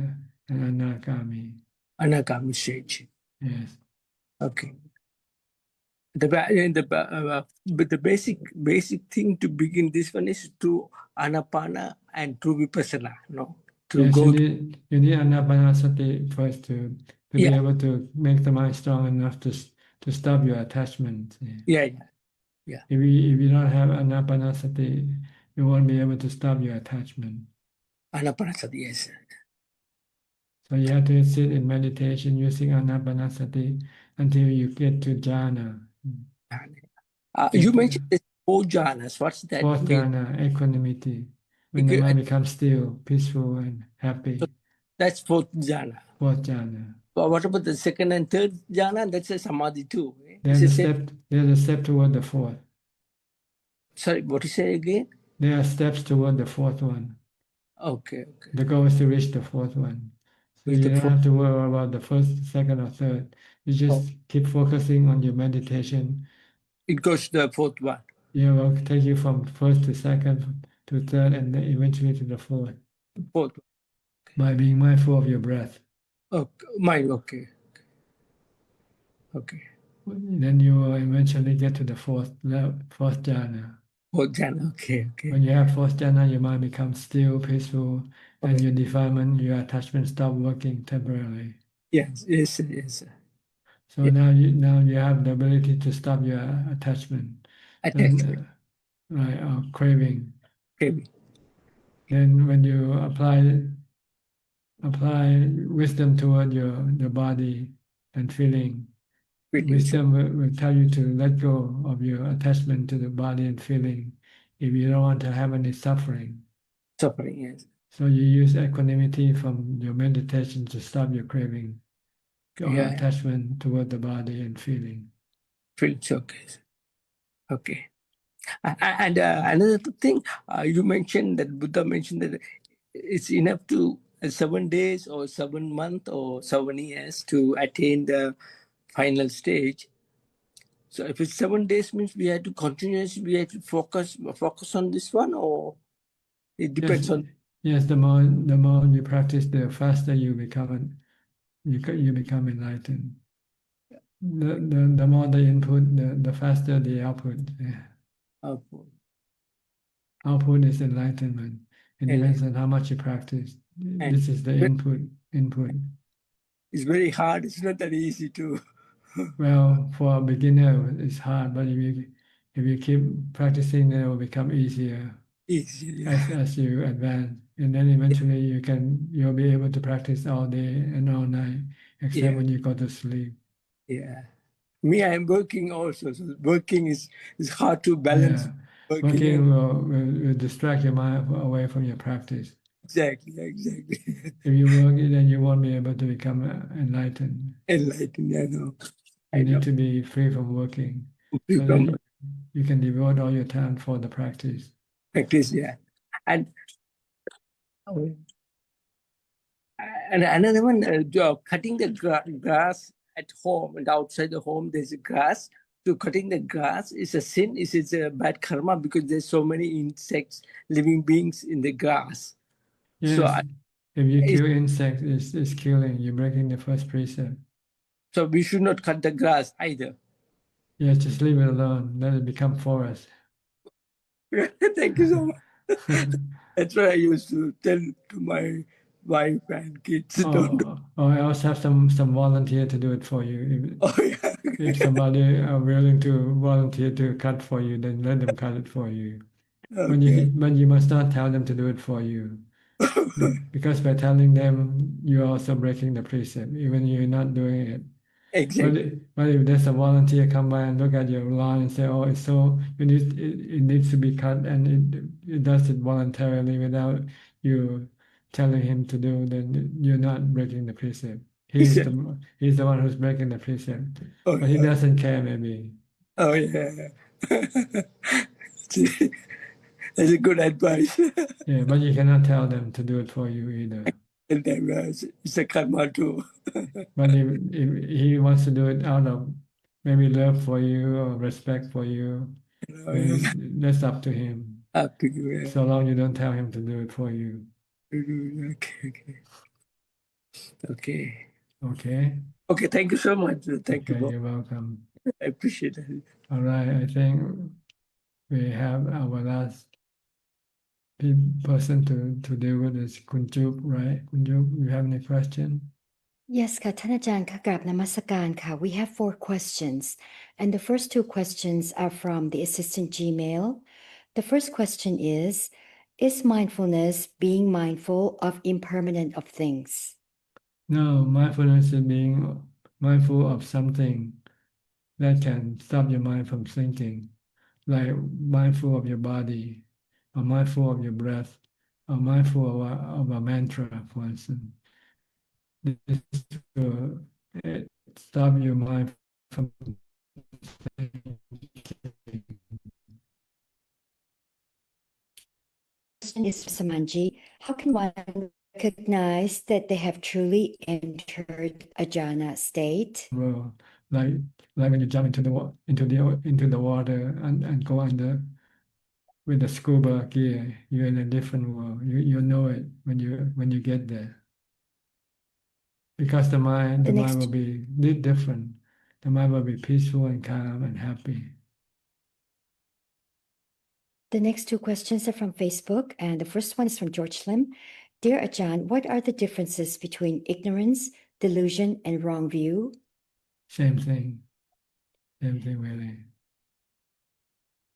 an anagami. Anagami stage. Yes. Okay. But the basic thing to begin this one is to anapana and to vipassana. No, to Yes, go. you need anapanasati first to be able to make the mind strong enough to stop your attachment. Yeah. If you don't have anapanasati, you won't be able to stop your attachment. Anapanasati, yes. So you have to sit in meditation using anapanasati until you get to jhana. You mentioned the 4 jhanas. What's that? Fourth jhana, equanimity. When the mind becomes still, peaceful, and happy. So that's 4th jhana. 4th jhana. But what about the 2nd and 3rd jhana? That's a samadhi too. There's a step toward the 4th. Sorry, what you say again? There are steps toward the 4th one. Okay. The goal is to reach the 4th one. So you don't have to worry about the 1st, 2nd, or 3rd. You just keep focusing on your meditation. It goes to the 4th one. Yeah, it will take you from 1st to 2nd to 3rd and then eventually to the 4th. 4th. By being mindful of your breath. Okay. Then you will eventually get to the 4th jhana. 4th jhana, okay. When you have 4th jhana, your mind becomes still, peaceful, and your defilement, your attachment stop working temporarily. Yes. So now you have the ability to stop your attachment. Right, or craving. Then when you apply wisdom toward the body and feeling, wisdom will tell you to let go of your attachment to the body and feeling if you don't want to have any suffering. Suffering, yes. So you use equanimity from your meditation to stop your craving or attachment toward the body and feeling. Feels okay. And another thing, you mentioned that Buddha mentioned that it's enough to 7 days or 7 months or 7 years to attain the final stage. So if it's 7 days, means we have to focus on this one, or it depends on. Yes, the more you practice, the faster you become enlightened. The more the input, the faster the output. Output is enlightenment. It depends on how much you practice. This is the input. It's very hard. It's not that easy to. Well, for a beginner, it's hard, but if you keep practicing, then it will become easier. As you advance, and then eventually you'll be able to practice all day and all night, except when you go to sleep. Yeah, me, I'm working also. So working is hard to balance. Working will distract your mind away from your practice. Exactly. If you work, then you won't be able to become enlightened. I know. You need to be free from working. Free So from that you can devote all your time for the practice. practice, yeah. And another one, cutting the grass at home and outside the home, there's a grass. So cutting the grass is a sin. Is it a bad karma because there's so many insects, living beings in the grass? Yes. So if you kill insects, it's killing. You're breaking the first precept. So we should not cut the grass either. Yes, just leave it alone. Let it become forest. Thank you so much. That's what I used to tell to my wife and kids. Don't do. Or else have some volunteer to do it for you. If somebody are willing to volunteer to cut for you, then let them cut it for you. But you must not tell them to do it for you. Because by telling them, you're also breaking the precept, even you're not doing it. Exactly. But if there's a volunteer come by and look at your lawn and say, "Oh, it's so it needs to be cut," and it does it voluntarily without you telling him to do, then you're not breaking the precept. He's the one who's breaking the precept, but he doesn't care maybe. Oh yeah. That's a good advice. Yeah, but you cannot tell them to do it for you either. And then it's a karma too. But if he wants to do it out of maybe love for you or respect for you, that's up to him. Up to you. Yeah. So long you don't tell him to do it for you. Okay. Thank you so much. Thank you. You're welcome. I appreciate it. All right. I think we have our last person to deal with is Kunjup, right? Kunjup, you have any question? Yes, ka,ท่านอาจารย์ค่ะกราบนมัสการค่ะ. We have 4 questions, and the first 2 questions are from the assistant Gmail. The first question is mindfulness being mindful of impermanent of things? No, mindfulness is being mindful of something that can stop your mind from thinking, like mindful of your body, or mindful of your breath, or mindful of a mantra, for instance. This will stop your mind from thinking. Question is Samanji. How can one recognize that they have truly entered a jhana state? Well, like when you jump into the water and go under with the scuba gear, you're in a different world. You know it when you get there. Because the mind will be different. The mind will be peaceful and calm and happy. The next 2 questions are from Facebook, and the first one is from George Lim. Dear Ajahn, what are the differences between ignorance, delusion, and wrong view? Same thing. Same thing, really.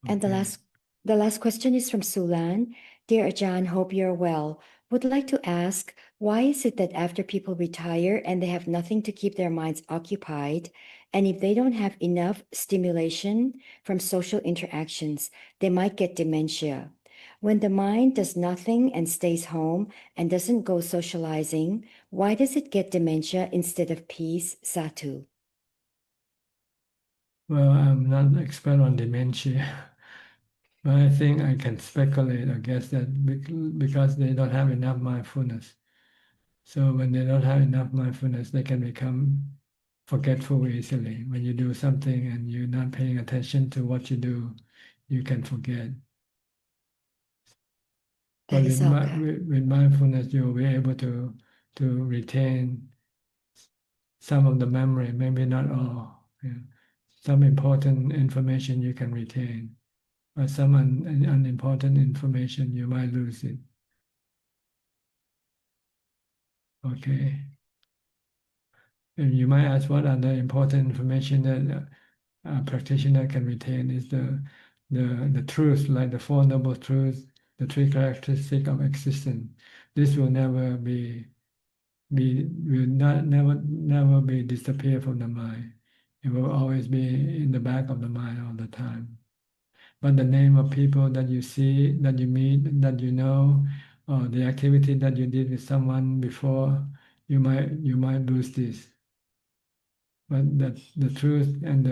Okay. And the last question is from Sulan. Dear Ajahn, hope you're well. Would like to ask, why is it that after people retire and they have nothing to keep their minds occupied, and if they don't have enough stimulation from social interactions, they might get dementia? When the mind does nothing and stays home and doesn't go socializing, why does it get dementia instead of peace, Satu? Well, I'm not an expert on dementia. But I think I can speculate, I guess, that because they don't have enough mindfulness. So when they don't have enough mindfulness, they can become forgetful easily. When you do something and you're not paying attention to what you do, you can forget. But with mindfulness, you'll be able to retain some of the memory, maybe not all. Yeah. Some important information you can retain. Or some unimportant information, you might lose it. Okay. And you might ask what are the important information that a practitioner can retain is the truth, like the 4 noble truths, the 3 characteristics of existence. This will never never be disappear from the mind. It will always be in the back of the mind all the time. But the name of people that you see, that you meet, that you know, or the activity that you did with someone before, you might lose this. but that the truth and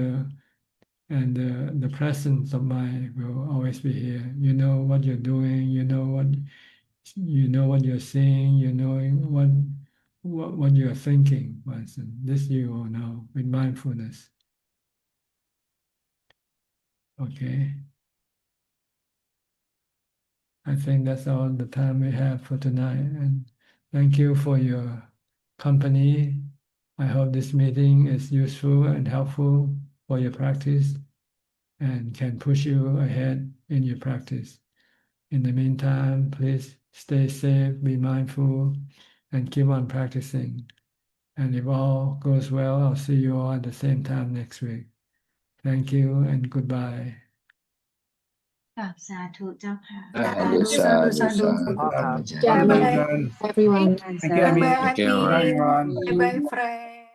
the presence of mind will always be here. You know what you're doing. You know what you're seeing. You know what you're thinking. This you will know with mindfulness. Okay. I think that's all the time we have for tonight. And thank you for your company. I hope this meeting is useful and helpful for your practice and can push you ahead in your practice. In the meantime, please stay safe, be mindful, and keep on practicing. And if all goes well, I'll see you all at the same time next week. Thank you and goodbye. กับสาธุเจ้าค่ะ Sadhu. Bye, Everyone. Thank you, Amy. Bye bye, Thank you, happy. everyone. Bye bye, friend.